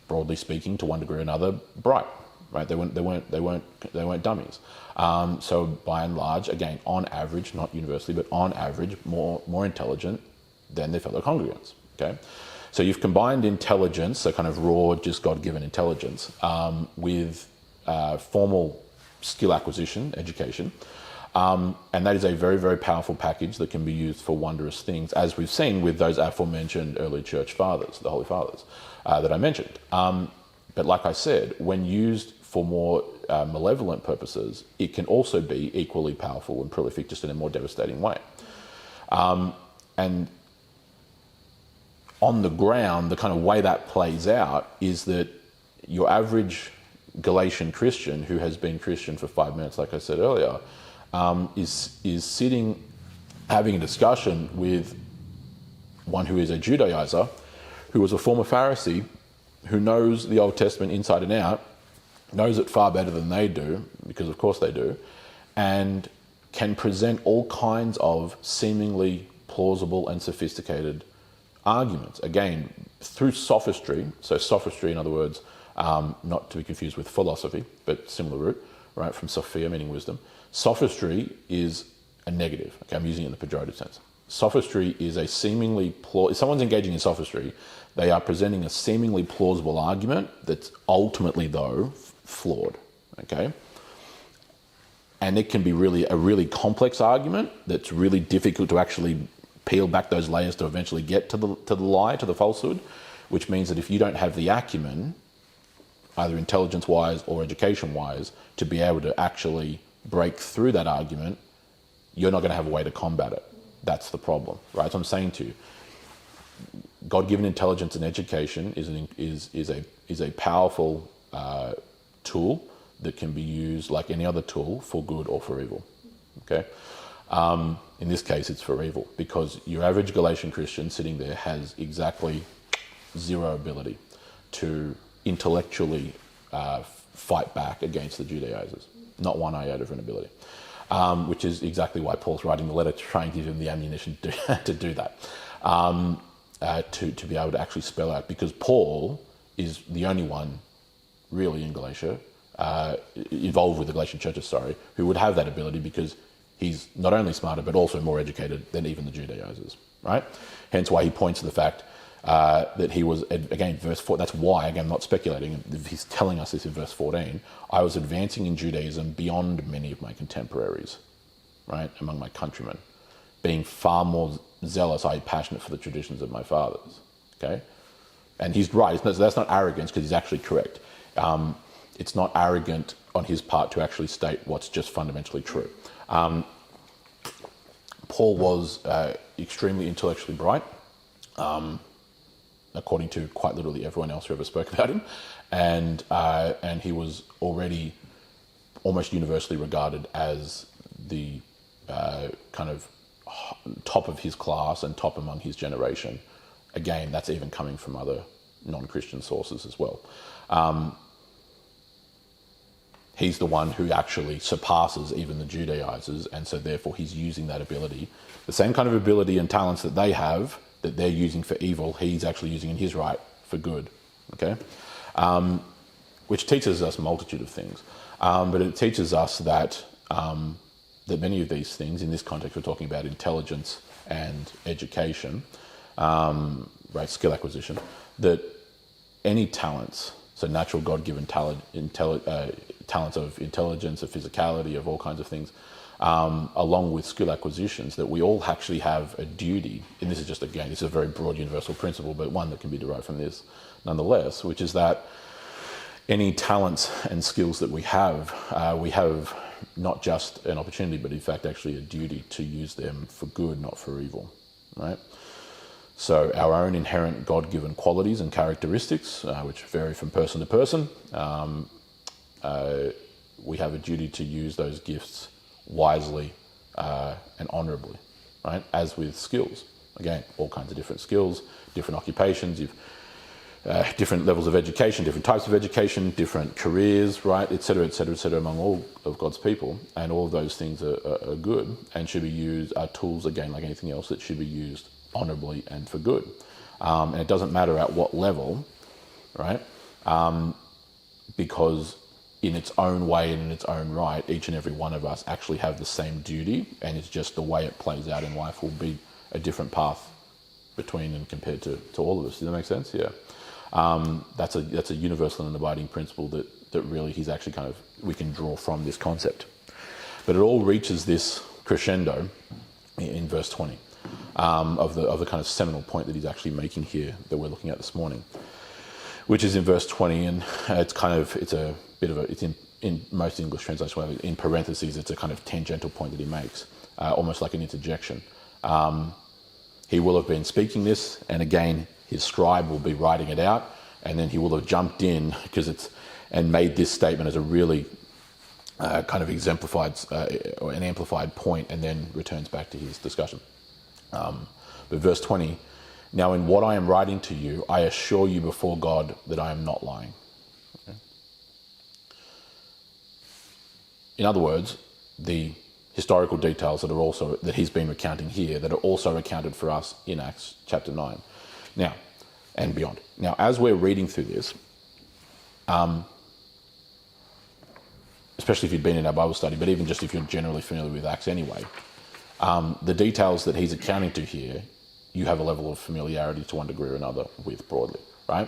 broadly speaking, to one degree or another, bright. Right? They weren't dummies. So by and large, again, on average, not universally, but on average, more intelligent than their fellow congregants. Okay. So you've combined intelligence, so kind of raw, just God-given intelligence, with formal skill acquisition, education. And that is a very, very powerful package that can be used for wondrous things, as we've seen with those aforementioned early church fathers, the Holy Fathers, that I mentioned. But like I said, when used for more malevolent purposes, it can also be equally powerful and prolific, just in a more devastating way. And on the ground, the kind of way that plays out is that your average Galatian Christian, who has been Christian for 5 minutes, like I said earlier, is sitting having a discussion with one who is a Judaizer, who was a former Pharisee, who knows the Old Testament inside and out, knows it far better than they do, because of course they do, and can present all kinds of seemingly plausible and sophisticated arguments, again, through sophistry. So sophistry, in other words, not to be confused with philosophy, but similar root, right, from sophia, meaning wisdom. Sophistry is a negative. Okay, I'm using it in the pejorative sense. Sophistry is a seemingly if someone's engaging in sophistry, they are presenting a seemingly plausible argument that's ultimately, though, flawed. Okay, and it can be a really complex argument that's really difficult to actually peel back those layers to eventually get to the lie, to the falsehood, which means that if you don't have the acumen, either intelligence-wise or education-wise, to be able to actually break through that argument, you're not going to have a way to combat it. That's the problem, right? So I'm saying to you, God-given intelligence and education is a powerful tool that can be used like any other tool for good or for evil. Okay. In this case, it's for evil, because your average Galatian Christian sitting there has exactly zero ability to intellectually fight back against the Judaizers. Not one iota of an ability, which is exactly why Paul's writing the letter to try and give him the ammunition to do that, to be able to actually spell out, because Paul is the only one really in Galatia, involved with the Galatian churches, who would have that ability, because he's not only smarter, but also more educated than even the Judaizers, right? Hence why he points to the fact that he was, again, verse 4, that's why, again, I'm not speculating, he's telling us this in verse 14, I was advancing in Judaism beyond many of my contemporaries, right, among my countrymen, being far more zealous, i.e. passionate for the traditions of my fathers, okay? And he's right, that's not arrogance, because he's actually correct. It's not arrogant on his part to actually state what's just fundamentally true. Paul was extremely intellectually bright, according to quite literally everyone else who ever spoke about him, and he was already almost universally regarded as the kind of top of his class and top among his generation. Again, that's even coming from other non-Christian sources as well. He's the one who actually surpasses even the Judaizers, and so therefore he's using that ability, the same kind of ability and talents that they have, that they're using for evil, he's actually using in his right for good, okay? Which teaches us a multitude of things. But it teaches us that many of these things, in this context we're talking about intelligence and education, right, skill acquisition, that any talents, so natural God-given talents of intelligence, of physicality, of all kinds of things, along with skill acquisitions, that we all actually have a duty, and this is just, again, this is a very broad universal principle, but one that can be derived from this nonetheless, which is that any talents and skills that we have not just an opportunity, but in fact actually a duty to use them for good, not for evil, right? So our own inherent God-given qualities and characteristics, which vary from person to person, we have a duty to use those gifts wisely and honourably, right? As with skills. Again, all kinds of different skills, different occupations, different levels of education, different types of education, different careers, right, et cetera, among all of God's people. And all of those things are good and should be used, are tools, again, like anything else, that should be used honorably and for good. And it doesn't matter at what level, right, because in its own way and in its own right, each and every one of us actually have the same duty, and it's just the way it plays out in life will be a different path between and compared to all of us. Does that make sense? Yeah. That's a universal and abiding principle that really he's actually we can draw from this concept. But it all reaches this crescendo in verse 20 of the kind of seminal point that he's actually making here that we're looking at this morning, which is in verse 20, and it's in most English translations, in parentheses, it's a kind of tangential point that he makes, almost like an interjection. He will have been speaking this, and again, his scribe will be writing it out, and then he will have jumped in and made this statement as a really kind of exemplified or an amplified point, and then returns back to his discussion. But verse 20, now in what I am writing to you, I assure you before God that I am not lying. Okay. In other words, the historical details that he's been recounting here that are also recounted for us in Acts chapter 9 now and beyond. Now, as we're reading through this, especially if you've been in our Bible study, but even just if you're generally familiar with Acts anyway, the details that he's accounting to here, you have a level of familiarity to one degree or another with broadly, right?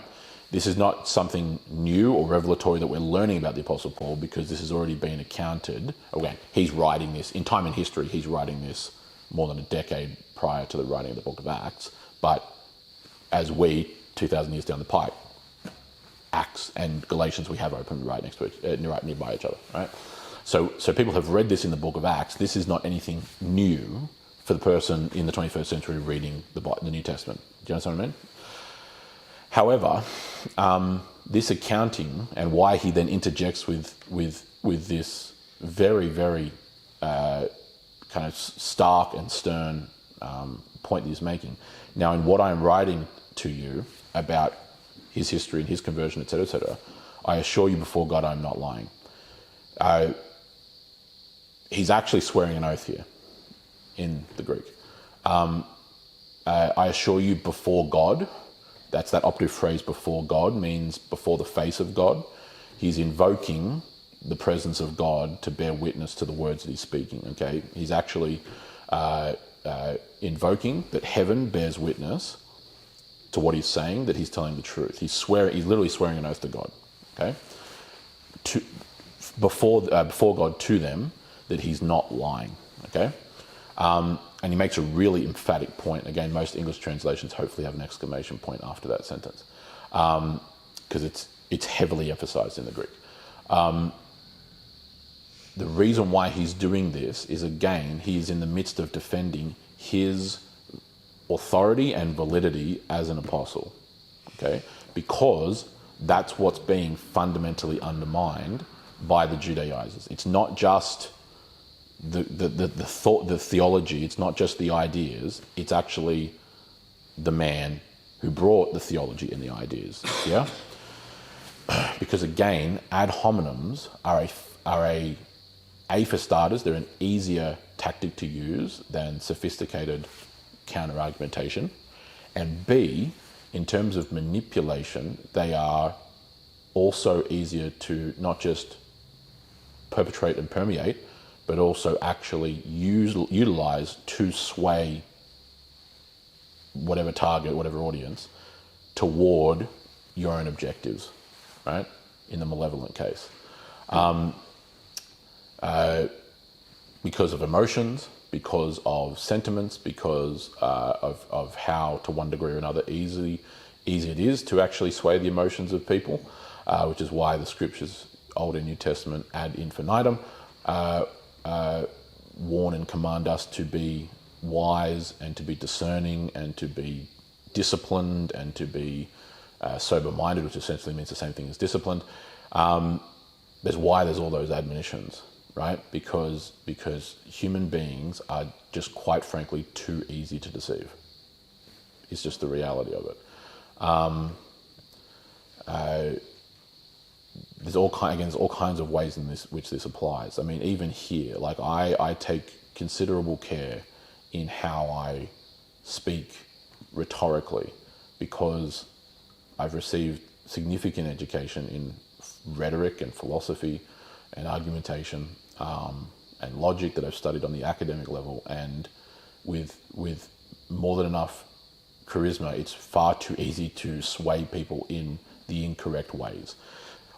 This is not something new or revelatory that we're learning about the Apostle Paul, because this has already been accounted. Okay, he's writing this, in time and history, he's writing this more than a decade prior to the writing of the book of Acts. But as 2,000 years down the pipe, Acts and Galatians we have open right nearby each other, right? So people have read this in the book of Acts. This is not anything new for the person in the 21st century reading the New Testament. Do you understand what I mean? However, this accounting and why he then interjects with this very, very kind of stark and stern point that he's making. Now, in what I am writing to you about his history and his conversion, etc., I assure you before God I am not lying. He's actually swearing an oath here in the Greek. I assure you before God. That's that operative phrase, before God, means before the face of God. He's invoking the presence of God to bear witness to the words that he's speaking, okay? He's actually invoking that heaven bears witness to what he's saying, that he's telling the truth. He's literally swearing an oath to God, okay? Before God to them, that he's not lying, okay? And he makes a really emphatic point. Again, most English translations hopefully have an exclamation point after that sentence, because it's heavily emphasized in the Greek. The reason why he's doing this is, again, he's in the midst of defending his authority and validity as an apostle, okay? Because that's what's being fundamentally undermined by the Judaizers. It's not just the theology, it's not just the ideas, it's actually the man who brought the theology and the ideas, yeah? Because again, ad hominems are for starters, they're an easier tactic to use than sophisticated counter-argumentation, and B, in terms of manipulation, they are also easier to not just perpetrate and permeate, but also actually utilize to sway whatever target, whatever audience, toward your own objectives, right? In the malevolent case. Because of emotions, because of sentiments, because of how, to one degree or another, easy it is to actually sway the emotions of people, which is why the scriptures, Old and New Testament, ad infinitum, warn and command us to be wise and to be discerning and to be disciplined and to be sober-minded, which essentially means the same thing as disciplined. There's all those admonitions, right? Because human beings are just quite frankly too easy to deceive. It's just the reality of it. There's all kinds of ways in which this applies. I mean, even here, like I take considerable care in how I speak rhetorically, because I've received significant education in rhetoric and philosophy and argumentation and logic that I've studied on the academic level, and with more than enough charisma, it's far too easy to sway people in the incorrect ways.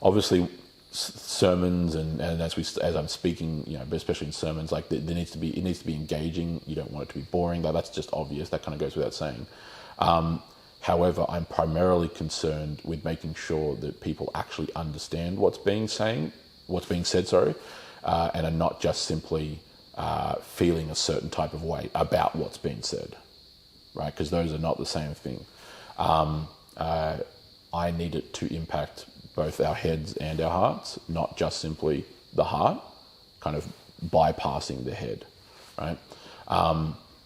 Obviously, sermons and as I'm speaking, but especially in sermons, like it needs to be engaging. You don't want it to be boring. That's just obvious. That kind of goes without saying. However, I'm primarily concerned with making sure that people actually understand what's being said, and are not just simply feeling a certain type of way about what's being said, right? Because those are not the same thing. I need it to impact both our heads and our hearts, not just simply the heart, kind of bypassing the head, right?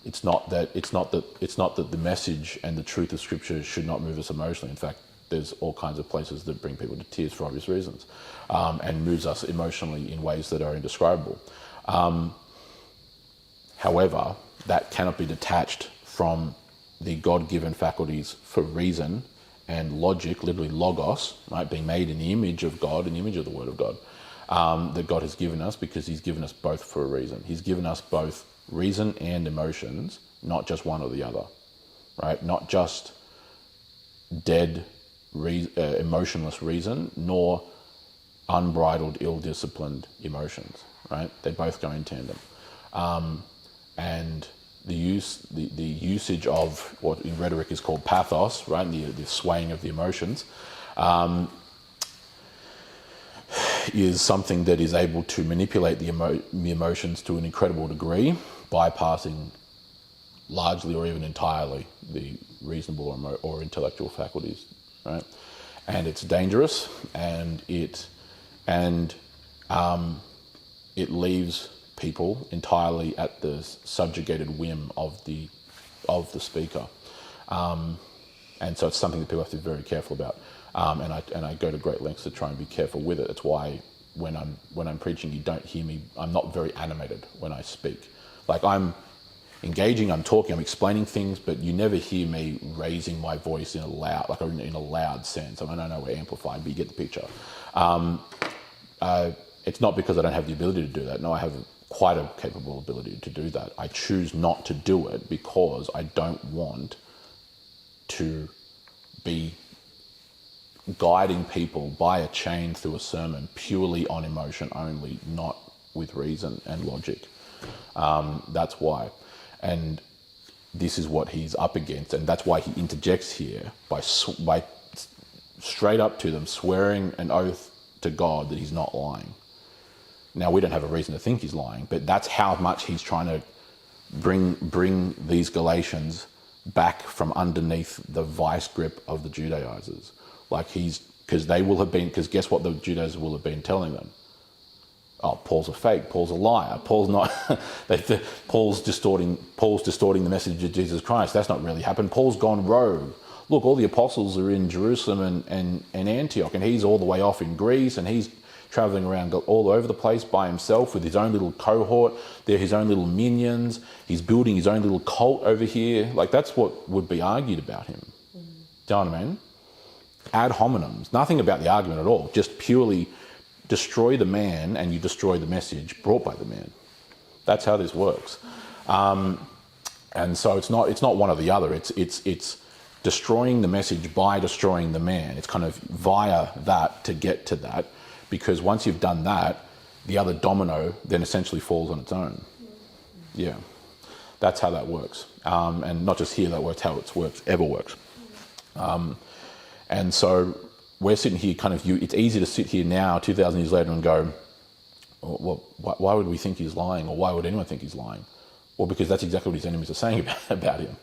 It's not that the message and the truth of Scripture should not move us emotionally. In fact, there's all kinds of places that bring people to tears for obvious reasons, and moves us emotionally in ways that are indescribable. However, that cannot be detached from the God-given faculties for reason and logic, literally logos, right, being made in the image of God, in the image of the Word of God, that God has given us, because He's given us both for a reason. He's given us both reason and emotions, not just one or the other, right? Not just dead, emotionless reason, nor unbridled, ill-disciplined emotions, right? They both go in tandem. And the usage of what in rhetoric is called pathos, right? The swaying of the emotions, is something that is able to manipulate the emotions to an incredible degree, bypassing largely or even entirely the reasonable or intellectual faculties, right? And it's dangerous, and it leaves people entirely at the subjugated whim of the speaker, and so it's something that people have to be very careful about. And I go to great lengths to try and be careful with it. It's why when I'm preaching, you don't hear me. I'm not very animated when I speak. Like, I'm engaging, I'm talking, I'm explaining things, but you never hear me raising my voice in a loud sense. I mean, I know we're amplified, but you get the picture. It's not because I don't have the ability to do that. No, I have quite a capable ability to do that. I choose not to do it because I don't want to be guiding people by a chain through a sermon purely on emotion only, not with reason and logic. That's why. And this is what he's up against, and that's why he interjects here by straight up to them swearing an oath to God that he's not lying. Now, we don't have a reason to think he's lying, but that's how much he's trying to bring these Galatians back from underneath the vice grip of the Judaizers. Like, because guess what the Judaizers will have been telling them? Oh, Paul's a fake, Paul's a liar, Paul's not, Paul's distorting the message of Jesus Christ. That's not really happened. Paul's gone rogue. Look, all the apostles are in Jerusalem and Antioch, and he's all the way off in Greece, and he's traveling around all over the place by himself with his own little cohort. They're his own little minions. He's building his own little cult over here. Like, that's what would be argued about him. Do you know what I mean? Ad hominems. Nothing about the argument at all. Just purely destroy the man and you destroy the message brought by the man. That's how this works. And so it's not one or the other. It's destroying the message by destroying the man. It's kind of via that to get to that, because once you've done that, the other domino then essentially falls on its own. Yeah, that's how that works. And not just here, that's how it works, ever works. And so we're sitting here it's easy to sit here now, 2,000 years later, and go, well, why would we think he's lying, or why would anyone think he's lying? Well, because that's exactly what his enemies are saying about him.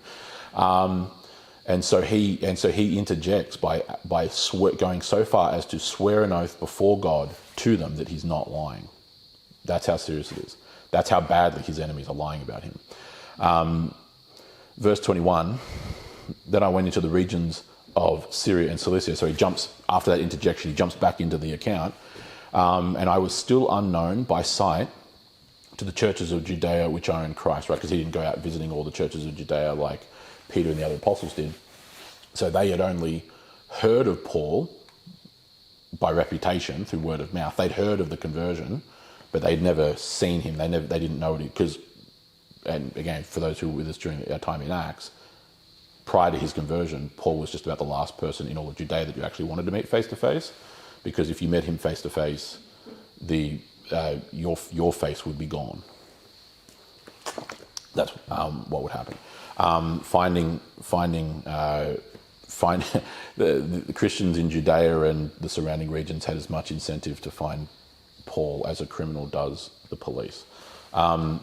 And so he interjects by going so far as to swear an oath before God to them that he's not lying. That's how serious it is. That's how badly his enemies are lying about him. Verse 21, then I went into the regions of Syria and Cilicia. So he jumps, after that interjection, he jumps back into the account. And I was still unknown by sight to the churches of Judea which are in Christ, right? Because he didn't go out visiting all the churches of Judea like Peter and the other apostles did. So they had only heard of Paul by reputation through word of mouth. They'd heard of the conversion, but they'd never seen him. They didn't know it because, and again, for those who were with us during our time in Acts, prior to his conversion, Paul was just about the last person in all of Judea that you actually wanted to meet face to face, because if you met him face to face, your face would be gone. That's what would happen. Finding the Christians in Judea and the surrounding regions had as much incentive to find Paul as a criminal does the police. No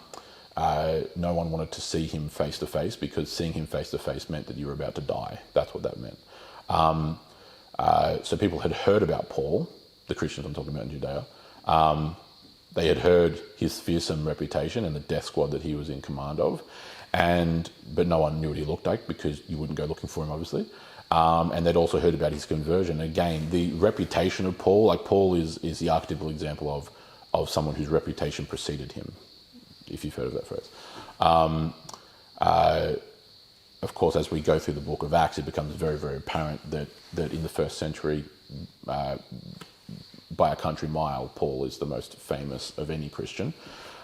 one wanted to see him face to face, because seeing him face to face meant that you were about to die. That's what that meant. So people had heard about Paul, the Christians I'm talking about in Judea. They had heard his fearsome reputation and the death squad that he was in command of, but no one knew what he looked like, because you wouldn't go looking for him, obviously. And they'd also heard about his conversion. Again, the reputation of Paul, like Paul is the archetypal example of someone whose reputation preceded him, if you've heard of that phrase. Of course, as we go through the book of Acts, it becomes very, very apparent that in the first century, by a country mile, Paul is the most famous of any Christian,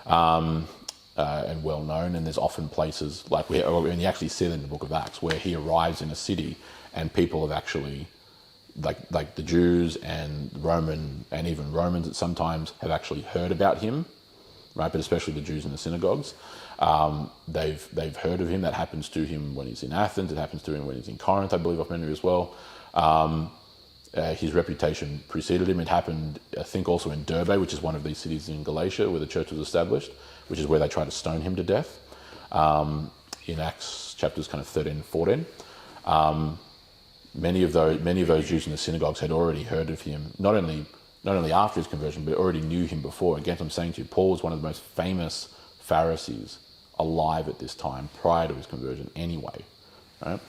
and well known. And there's often places like and you actually see it in the book of Acts, where he arrives in a city and people have actually, like the Jews and even Romans at sometimes have actually heard about him, right? But especially the Jews in the synagogues, they've heard of him. That happens to him when he's in Athens. It happens to him when he's in Corinth, I believe, off memory as well. His reputation preceded him. It happened, I think, also in Derbe, which is one of these cities in Galatia where the church was established, which is where they tried to stone him to death, in Acts chapters kind of 13 and 14. Many of those Jews in the synagogues had already heard of him, not only after his conversion, but already knew him before. Again, I'm saying to you, Paul was one of the most famous Pharisees alive at this time, prior to his conversion anyway. Right?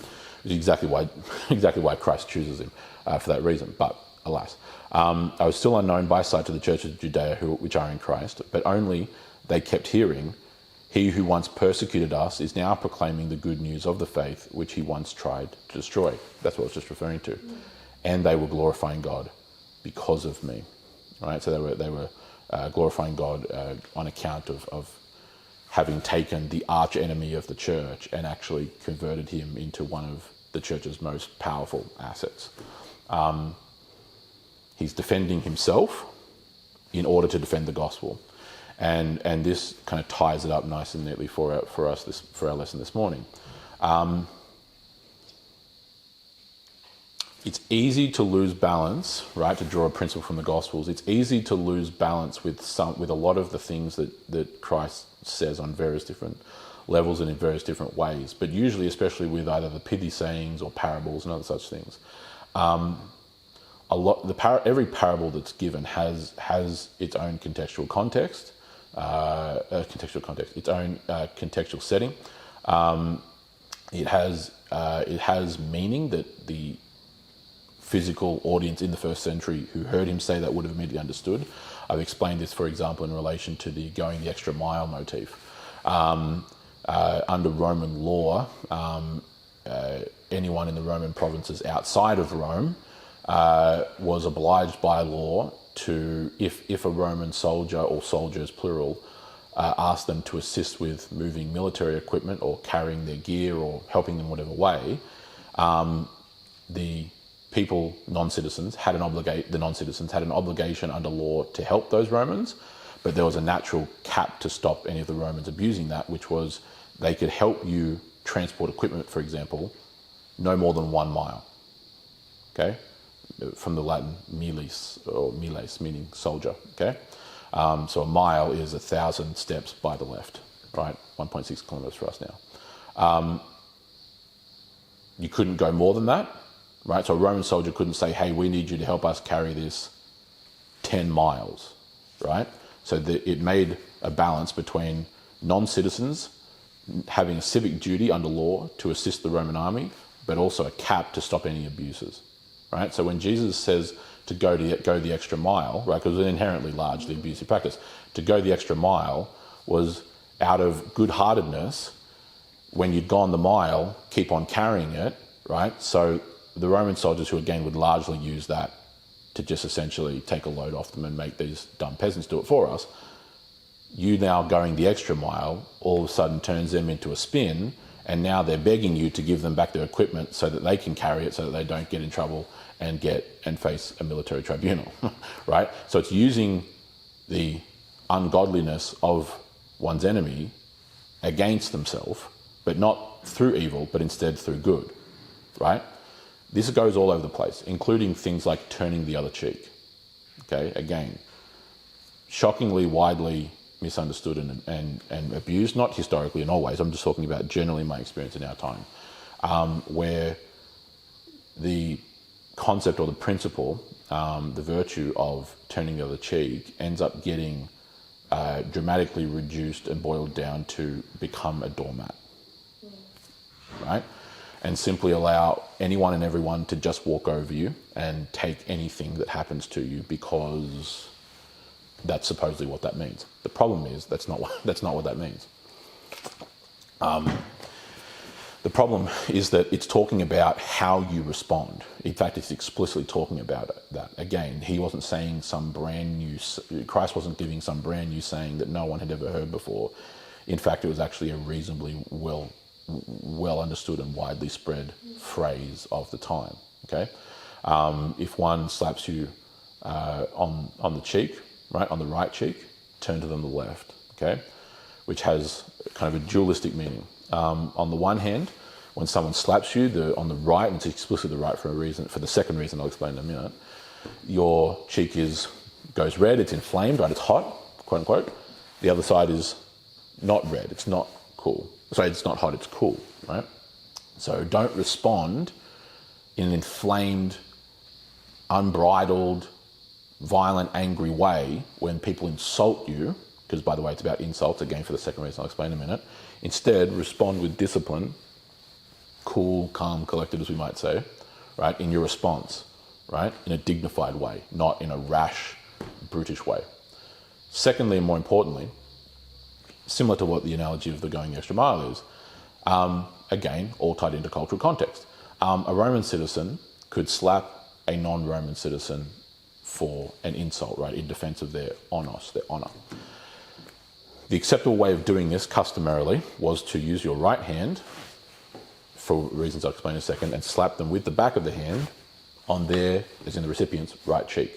Which is exactly why Christ chooses him, for that reason. But alas, I was still unknown by sight to the churches of Judea which are in Christ, but only they kept hearing, he who once persecuted us is now proclaiming the good news of the faith which he once tried to destroy. That's what I was just referring to. And they were glorifying God because of me. Right? So they were glorifying God on account of having taken the arch enemy of the church and actually converted him into one of the church's most powerful assets. He's defending himself in order to defend the gospel. And this kind of ties it up nice and neatly for us for our lesson this morning. It's easy to lose balance, right? To draw a principle from the Gospels, it's easy to lose balance with a lot of the things that Christ says on various different levels and in various different ways. But usually, especially with either the pithy sayings or parables and other such things, every parable that's given has its own contextual context, its own contextual setting. It has meaning that the physical audience in the first century who heard him say that would have immediately understood. I've explained this, for example, in relation to the going the extra mile motif. Under Roman law, anyone in the Roman provinces outside of Rome was obliged by law to, if a Roman soldier or soldiers plural, asked them to assist with moving military equipment or carrying their gear or helping them whatever way, the people, non-citizens, had an obligation under law to help those Romans, but there was a natural cap to stop any of the Romans abusing that, which was they could help you transport equipment, for example, no more than 1 mile. Okay? From the Latin miles, or miles, meaning soldier. Okay? So a mile is 1,000 steps by the left, right? 1.6 kilometers for us now. You couldn't go more than that, right? So a Roman soldier couldn't say, hey, we need you to help us carry this 10 miles, right? So that it made a balance between non-citizens having a civic duty under law to assist the Roman army, but also a cap to stop any abuses, right? So when Jesus says to go the extra mile, right, because it was an inherently largely abusive practice, to go the extra mile was out of good-heartedness. When you'd gone the mile, keep on carrying it, right? So the Roman soldiers, who again would largely use that to just essentially take a load off them and make these dumb peasants do it for us, you now going the extra mile all of a sudden turns them into a spin, and now they're begging you to give them back their equipment so that they can carry it, so that they don't get in trouble and face a military tribunal, right? So it's using the ungodliness of one's enemy against themselves, but not through evil, but instead through good, right? This goes all over the place, including things like turning the other cheek, okay? Again, shockingly widely misunderstood and abused, not historically and always, I'm just talking about generally my experience in our time, where the concept or the principle, the virtue of turning the other cheek ends up getting dramatically reduced and boiled down to become a doormat, right? And simply allow anyone and everyone to just walk over you and take anything that happens to you, because that's supposedly what that means. The problem is that's not what that means. The problem is that it's talking about how you respond. In fact, it's explicitly talking about that. Again, he wasn't saying Christ wasn't giving some brand new saying that no one had ever heard before. In fact, it was actually a reasonably well understood and widely spread phrase of the time. Okay, if one slaps you on the cheek, right, on the right cheek, turn to them the left. Okay, which has kind of a dualistic meaning. On the one hand, when someone slaps you on the right, and it's explicitly the right for the second reason I'll explain in a minute, your cheek goes red, it's inflamed, right, it's hot, quote unquote. The other side is not red, it's not cool. Sorry, it's not hot, it's cool, right? So don't respond in an inflamed, unbridled, violent, angry way when people insult you, because by the way, it's about insults, again, for the second reason I'll explain in a minute. Instead, respond with discipline, cool, calm, collected, as we might say, right, in your response, right, in a dignified way, not in a rash, brutish way. Secondly, and more importantly, similar to what the analogy of the going the extra mile is, again, all tied into cultural context. A Roman citizen could slap a non-Roman citizen for an insult, right, in defense of their onos, their honor. The acceptable way of doing this customarily was to use your right hand, for reasons I'll explain in a second, and slap them with the back of the hand on their, as in the recipient's, right cheek.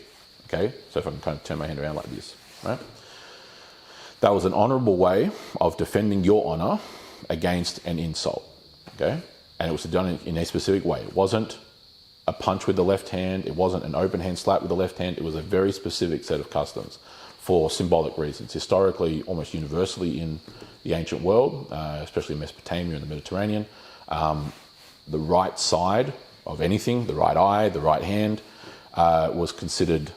Okay, so if I can kind of turn my hand around like this, right? That was an honourable way of defending your honour against an insult, okay? And it was done in a specific way. It wasn't a punch with the left hand, it wasn't an open hand slap with the left hand, it was a very specific set of customs for symbolic reasons. Historically, almost universally in the ancient world, especially in Mesopotamia and the Mediterranean, the right side of anything, the right eye, the right hand, was considered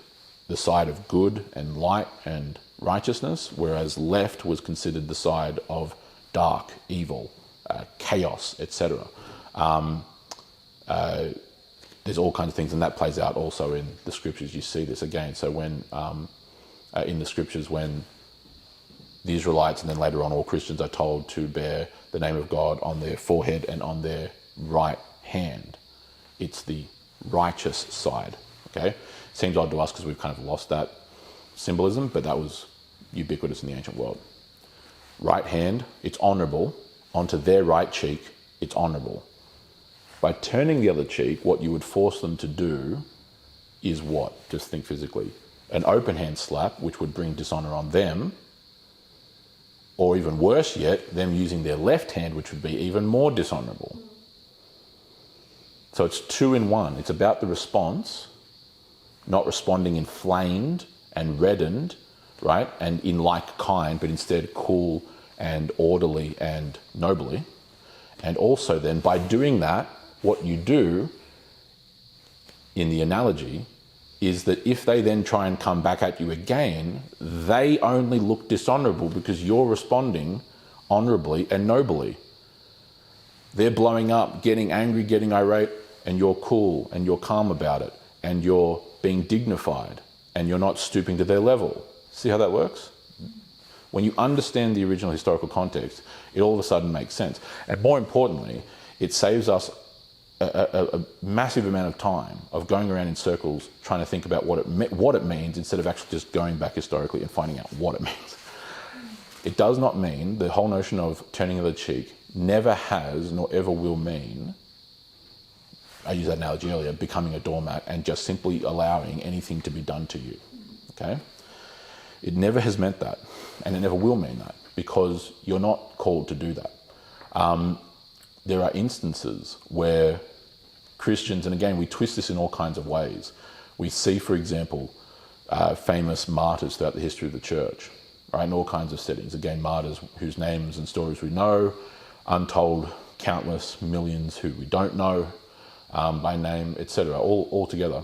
the side of good and light and righteousness, whereas left was considered the side of dark, evil, chaos, etc. There's all kinds of things, and that plays out also in the scriptures. You see this again. So when in the scriptures, when the Israelites and then later on all Christians are told to bear the name of God on their forehead and on their right hand, it's the righteous side. Okay, seems odd to us because we've kind of lost that symbolism, but that was ubiquitous in the ancient world. Right hand, it's honourable. Onto their right cheek, it's honourable. By turning the other cheek, what you would force them to do is what? Just think physically. An open hand slap, which would bring dishonour on them, or even worse yet, them using their left hand, which would be even more dishonourable. So it's two in one. It's about the response, not responding inflamed and reddened, right, and in like kind, but instead cool and orderly and nobly. And also then, by doing that, what you do in the analogy is that if they then try and come back at you again, they only look dishonourable because you're responding honourably and nobly. They're blowing up, getting angry, getting irate, and you're cool and you're calm about it and you're being dignified and you're not stooping to their level. See how that works? When you understand the original historical context, it all of a sudden makes sense. And more importantly, it saves us a massive amount of time of going around in circles trying to think about what it means instead of actually just going back historically and finding out what it means. It does not mean, the whole notion of turning the other cheek never has nor ever will mean, I used that analogy earlier, becoming a doormat and just simply allowing anything to be done to you. Okay? It never has meant that, and it never will mean that, because you're not called to do that. There are instances where Christians, and again, we twist this in all kinds of ways. We see, for example, famous martyrs throughout the history of the church, right, in all kinds of settings. Again, martyrs whose names and stories we know, untold countless millions who we don't know by name, etc. All together.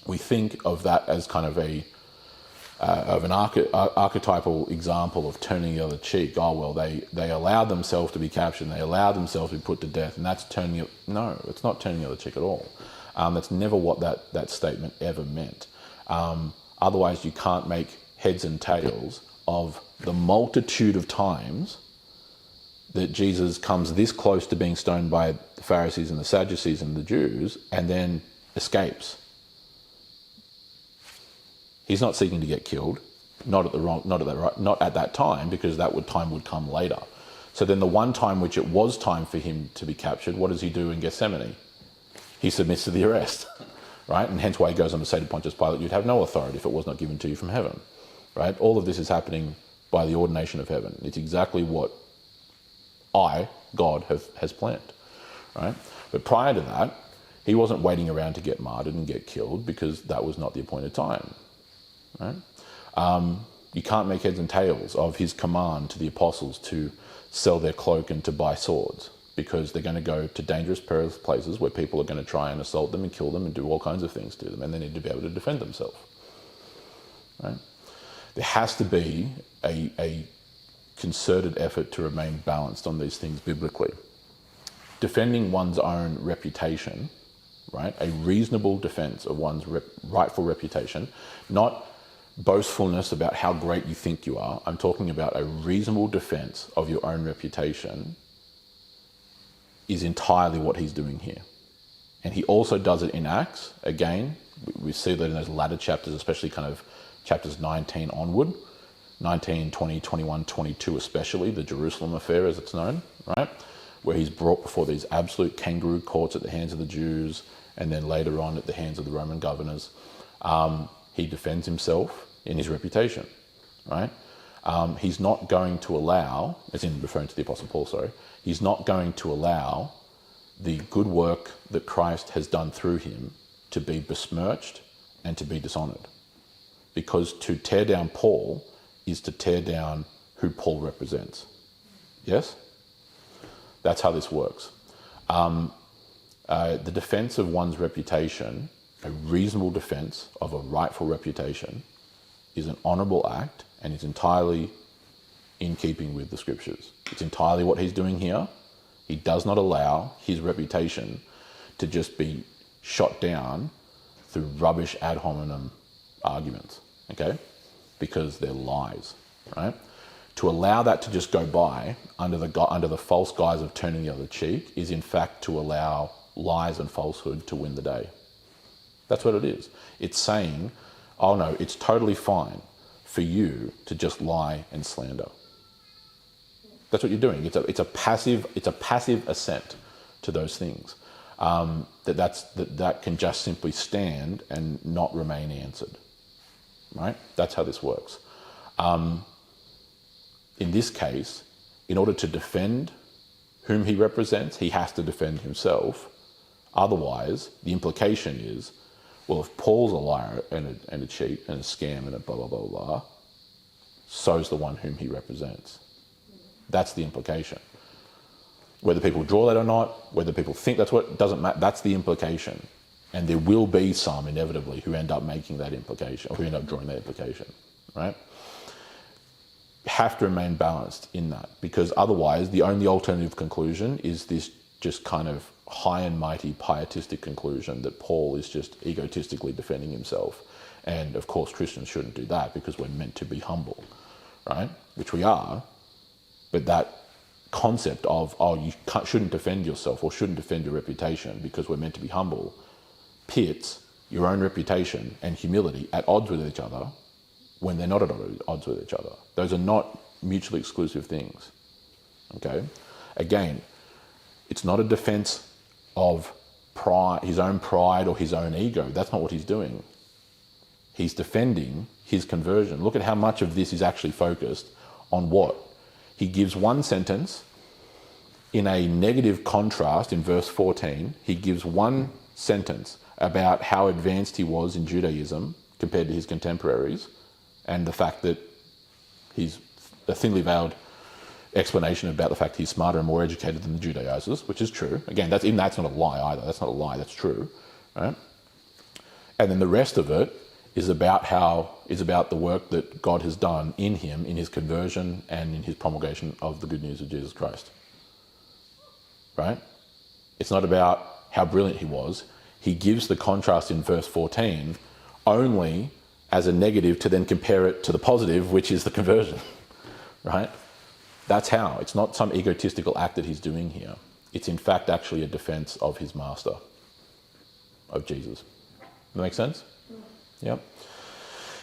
We think of that as kind of an archetypal example of turning the other cheek. Oh, well, they allowed themselves to be captured, and they allowed themselves to be put to death, and that's turning it. No, it's not turning the other cheek at all. That's never what that statement ever meant. Otherwise, you can't make heads and tails of the multitude of times that Jesus comes this close to being stoned by the Pharisees and the Sadducees and the Jews, and then escapes. He's not seeking to get killed, not at that time, because time would come later. So then the one time which it was time for him to be captured, what does he do in Gethsemane? He submits to the arrest, right? And hence why he goes on to say to Pontius Pilate, you'd have no authority if it was not given to you from heaven, right? All of this is happening by the ordination of heaven. It's exactly what God, has planned, right? But prior to that, he wasn't waiting around to get martyred and get killed, because that was not the appointed time. Right? You can't make heads and tails of his command to the apostles to sell their cloak and to buy swords, because they're going to go to dangerous, perilous places where people are going to try and assault them and kill them and do all kinds of things to them, and they need to be able to defend themselves. Right? There has to be a concerted effort to remain balanced on these things biblically. Defending one's own reputation, right? A reasonable defense of one's rightful reputation, not boastfulness about how great you think you are. I'm talking about a reasonable defense of your own reputation is entirely what he's doing here. And he also does it in Acts. Again, we see that in those latter chapters, especially kind of chapters 19 onward, 19, 20, 21, 22 especially, the Jerusalem affair as it's known, right? Where he's brought before these absolute kangaroo courts at the hands of the Jews, and then later on at the hands of the Roman governors. He defends himself in his reputation, right? He's not going to allow, as in referring to the Apostle Paul, he's not going to allow the good work that Christ has done through him to be besmirched and to be dishonoured. Because to tear down Paul is to tear down who Paul represents. Yes? That's how this works. The defence of one's reputation, a reasonable defence of a rightful reputation, is an honourable act, and is entirely in keeping with the scriptures. It's entirely what he's doing here. He does not allow his reputation to just be shot down through rubbish ad hominem arguments, okay? Because they're lies, right? To allow that to just go by under the false guise of turning the other cheek is in fact to allow lies and falsehood to win the day. That's what it is. It's saying, oh no, it's totally fine for you to just lie and slander. That's what you're doing. It's a passive assent to those things. That can just simply stand and not remain answered. Right? That's how this works. In this case, in order to defend whom he represents, he has to defend himself. Otherwise, the implication is, well, if Paul's a liar and a cheat and a scam and a blah, blah, blah, blah, so's the one whom he represents. That's the implication. Whether people draw that or not, whether people think that's what, doesn't matter. That's the implication. And there will be some, inevitably, who end up making that implication, or who end up drawing that implication, right? Have to remain balanced in that, because otherwise the only alternative conclusion is this just kind of high and mighty pietistic conclusion that Paul is just egotistically defending himself. And of course Christians shouldn't do that because we're meant to be humble, right? Which we are. But that concept of, you shouldn't defend yourself or shouldn't defend your reputation because we're meant to be humble, pits your own reputation and humility at odds with each other when they're not at odds with each other. Those are not mutually exclusive things, okay? Again, it's not a defense of pride, his own pride or his own ego. That's not what he's doing. He's defending his conversion. Look at how much of this is actually focused on what? He gives one sentence in a negative contrast in verse 14. He gives one sentence about how advanced he was in Judaism compared to his contemporaries, and the fact that he's a thinly veiled explanation about the fact he's smarter and more educated than the Judaizers, which is true. Again, that's not a lie either. That's not a lie. That's true, right? And then the rest of it is about the work that God has done in him, in his conversion and in his promulgation of the good news of Jesus Christ, right? It's not about how brilliant he was. He gives the contrast in verse 14 only as a negative to then compare it to the positive, which is the conversion, right? That's how. It's not some egotistical act that he's doing here. It's in fact actually a defense of his master, of Jesus. Does that make sense? Yep.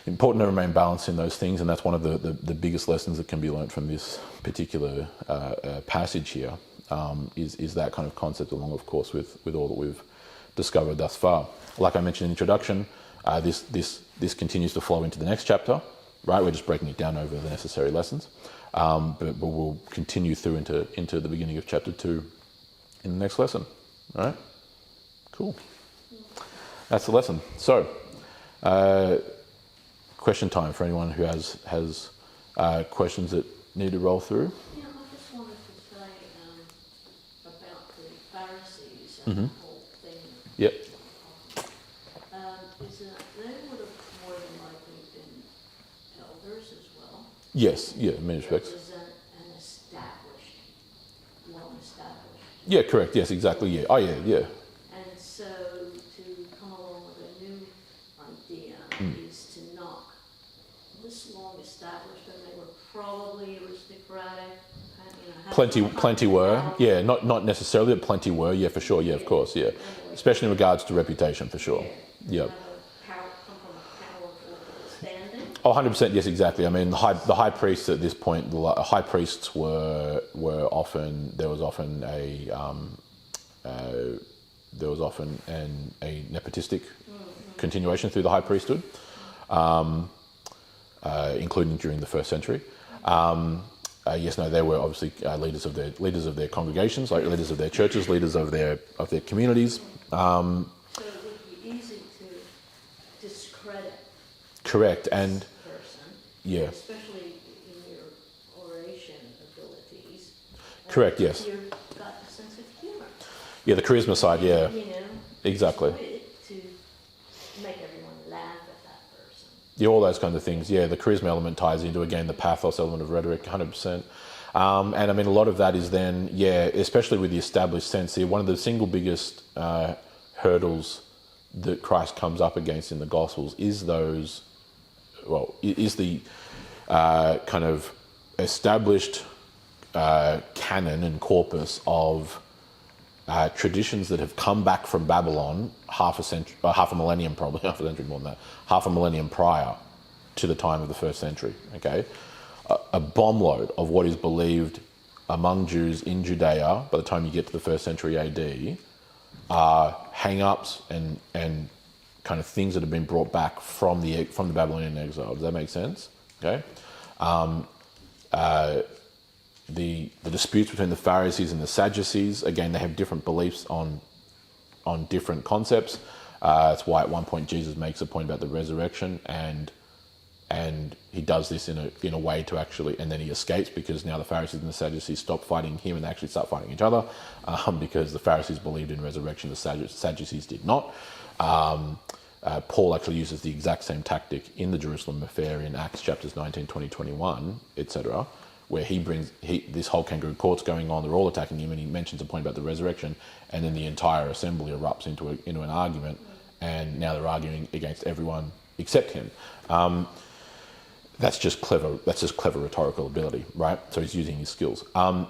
Important to remain balanced in those things, and that's one of the biggest lessons that can be learned from this particular passage here, is that kind of concept, along, of course, with all that we've discovered thus far. Like I mentioned in the introduction, this continues to flow into the next chapter, right? We're just breaking it down over the necessary lessons, but we'll continue through into the beginning of chapter 2 in the next lesson. All right? Cool. That's the lesson. So, question time for anyone who has questions that need to roll through. Yeah, I just wanted to say about the Pharisees and the whole thing. Yep. Is that they would have more than likely been elders as well. Yes, yeah, in many respects. Represent an established, well-established. Yeah, correct. Yes, exactly. Yeah. Oh, yeah, yeah. And so to come along with a new idea is to knock this long-established, and they were probably aristocratic. Plenty were. Yeah, not necessarily, but plenty were. Yeah, for sure. Yeah, of course. Yeah, especially in regards to reputation, for sure. Yeah. Come from a powerful standing. Oh, 100%. Yes, exactly. I mean, the high priests at this point, the high priests were often, there was often a nepotistic continuation through the high priesthood, including during the first century. They were obviously leaders of their congregations, like leaders of their churches, leaders of their communities. So it would be easy to discredit. Correct, and person, yeah, especially in your oration abilities. Correct. Yes. You've got a sense of humor. Yeah, the charisma side. Yeah, You know. exactly. To make everyone laugh at that person. Yeah, all those kinds of things. Yeah, the charisma element ties into, again, the pathos element of rhetoric, 100%. And I mean, a lot of that is then, especially with the established sense here, one of the single biggest hurdles that Christ comes up against in the Gospels is the kind of established canon and corpus of traditions that have come back from Babylon half a millennium prior to the time of the first century. Okay, a bomb load of what is believed among Jews in Judea by the time you get to the first century AD are hang-ups and kind of things that have been brought back from the Babylonian exile. Does that make sense? Okay. The disputes between the Pharisees and the Sadducees, again, they have different beliefs on different concepts. That's why at one point Jesus makes a point about the resurrection, and And he does this in a way to actually, and then he escapes because now the Pharisees and the Sadducees stop fighting him and they actually start fighting each other, because the Pharisees believed in resurrection, the Sadducees did not. Paul actually uses the exact same tactic in the Jerusalem affair in Acts chapters 19, 20, 21, etc., where this whole kangaroo court's going on, they're all attacking him, and he mentions a point about the resurrection, and then the entire assembly erupts into an argument, and now they're arguing against everyone except him. That's just clever rhetorical ability, right? So he's using his skills. A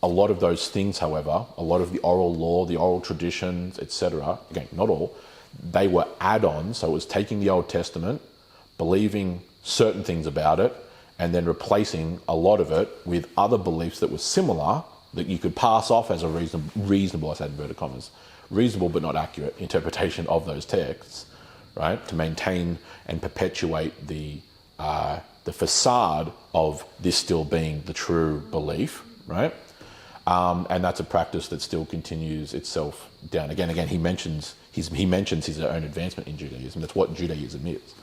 lot of those things, however, a lot of the oral law, the oral traditions, etc., again, not all, they were add-ons. So it was taking the Old Testament, believing certain things about it, and then replacing a lot of it with other beliefs that were similar, that you could pass off as a reasonable, I said inverted commas, reasonable but not accurate interpretation of those texts, right? To maintain and perpetuate the facade of this still being the true belief, right? And that's a practice that still continues itself down. Again, he mentions his own advancement in Judaism. That's what Judaism is.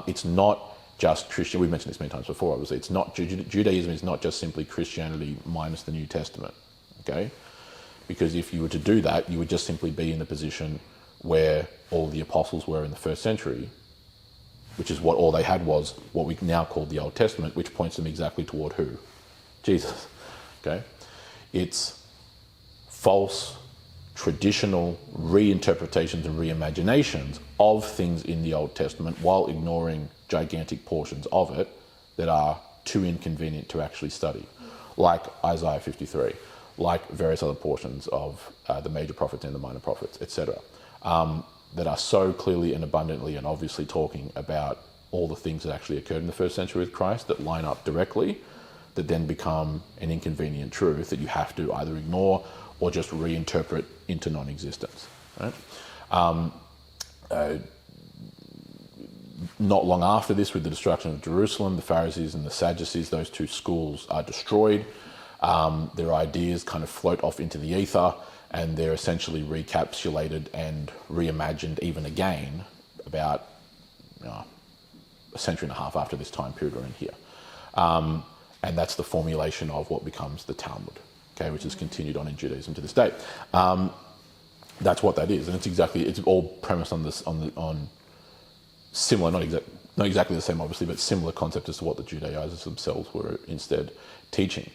It's not just Christian. We've mentioned this many times before. Obviously, it's not Judaism is not just simply Christianity minus the New Testament. Okay, because if you were to do that, you would just simply be in the position where all the apostles were in the first century, which is what all they had was what we now call the Old Testament, which points them exactly toward who? Jesus. Okay? It's false, traditional reinterpretations and reimaginations of things in the Old Testament while ignoring gigantic portions of it that are too inconvenient to actually study, like Isaiah 53, like various other portions of the major prophets and the minor prophets, etc., that are so clearly and abundantly and obviously talking about all the things that actually occurred in the first century with Christ that line up directly, that then become an inconvenient truth that you have to either ignore or just reinterpret into non-existence. Right? Not long after this, with the destruction of Jerusalem, the Pharisees and the Sadducees, those two schools are destroyed. Their ideas kind of float off into the ether, and they're essentially recapitulated and reimagined even again about a century and a half after this time period we're in here. And that's the formulation of what becomes the Talmud, okay, which is continued on in Judaism to this day. That's what that is, and it's all premised on similar, not exactly the same, obviously, but similar concept as to what the Judaizers themselves were instead teaching.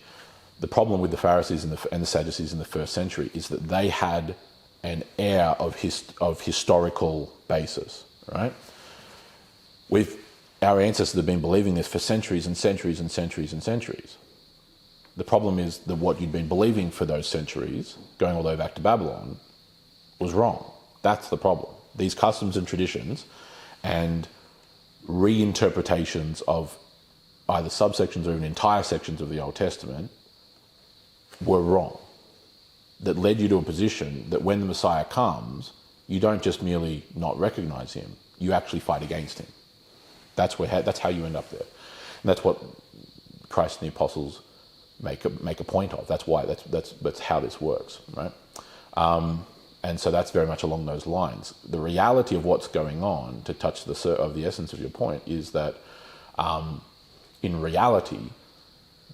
The problem with the Pharisees and the Sadducees in the first century is that they had an air of historical basis, right? With our ancestors have been believing this for centuries and centuries and centuries and centuries. The problem is that what you'd been believing for those centuries, going all the way back to Babylon, was wrong. That's the problem. These customs and traditions and reinterpretations of either subsections or even entire sections of the Old Testament were wrong. That led you to a position that when the Messiah comes, you don't just merely not recognize him, you actually fight against him. That's how you end up there. And that's what Christ and the apostles make a point of. That's why that's how this works, right? And so that's very much along those lines. The reality of what's going on, to touch the essence of your point, is that in reality,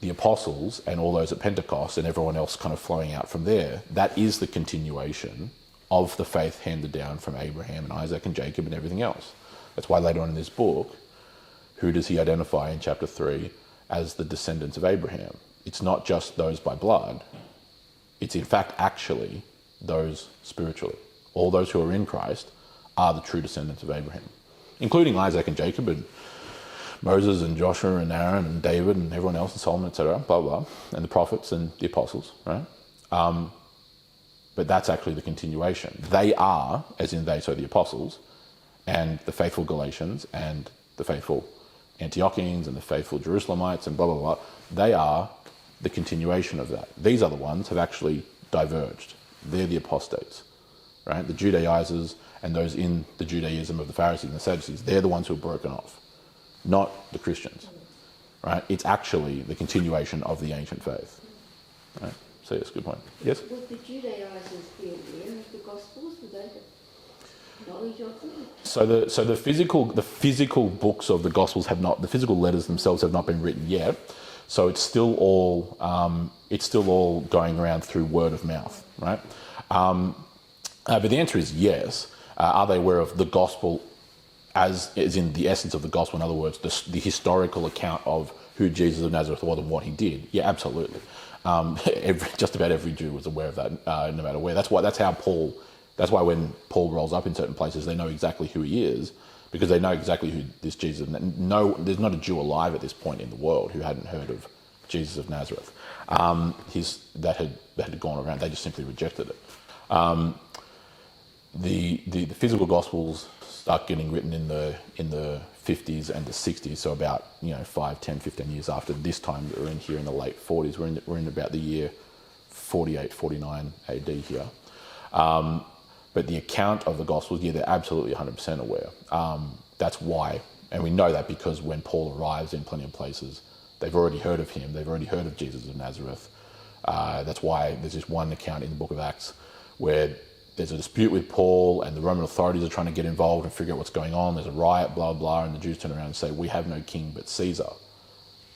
the apostles and all those at Pentecost and everyone else kind of flowing out from there, that is the continuation of the faith handed down from Abraham and Isaac and Jacob and everything else. That's why later on in this book, who does he identify in chapter 3 as the descendants of Abraham? It's not just those by blood. It's in fact actually those spiritually. All those who are in Christ are the true descendants of Abraham, including Isaac and Jacob and Moses and Joshua and Aaron and David and everyone else and Solomon, etc., blah, blah, and the prophets and the apostles, right? But that's actually the continuation. They are, as in they, so the apostles, and the faithful Galatians and the faithful Antiochians and the faithful Jerusalemites and blah, blah, blah. They are the continuation of that. These other ones have actually diverged. They're the apostates, right? The Judaizers and those in the Judaism of the Pharisees and the Sadducees, they're the ones who are broken off, not the Christians, right? It's actually the continuation of the ancient faith, right? So yes, good point. Yes? Would the Judaizers be aware of the Gospels? Would they have knowledge of them. So the physical books of the Gospels have not, the physical letters themselves have not been written yet. So it's still all going around through word of mouth, right? But the answer is yes. Are they aware of the Gospel as in the essence of the Gospel? In other words, the historical account of who Jesus of Nazareth was and what he did? Yeah, absolutely. Just about every Jew was aware of that, no matter where. That's why when Paul rolls up in certain places, they know exactly who he is, because they know exactly who this Jesus. There's not a Jew alive at this point in the world who hadn't heard of Jesus of Nazareth. That had gone around. They just simply rejected it. The physical Gospels start getting written in the 50s and the 60s, so about 5, 10, 15 years after this time. We're in here in the late 40s. We're in about the year 48, 49 AD here. But the account of the Gospels, yeah, they're absolutely 100% aware. That's why, and we know that because when Paul arrives in plenty of places, they've already heard of him. They've already heard of Jesus of Nazareth. That's why there's this one account in the book of Acts where there's a dispute with Paul and the Roman authorities are trying to get involved and figure out what's going on. There's a riot, blah, blah, and the Jews turn around and say, we have no king but Caesar.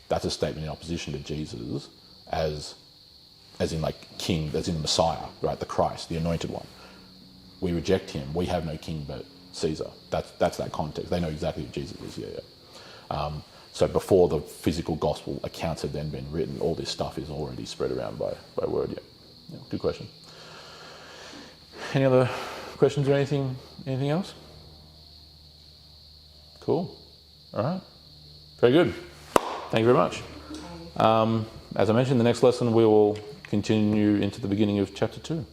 That's a statement in opposition to Jesus as in like king, as in the Messiah, right? The Christ, the anointed one. We reject him. We have no king but Caesar. That's that context. They know exactly who Jesus is, yeah. So before the physical gospel accounts have then been written, all this stuff is already spread around by word, yeah. Good question. Any other questions or anything else? Cool. All right. Very good. Thank you very much. As I mentioned, the next lesson we will continue into the beginning of chapter 2.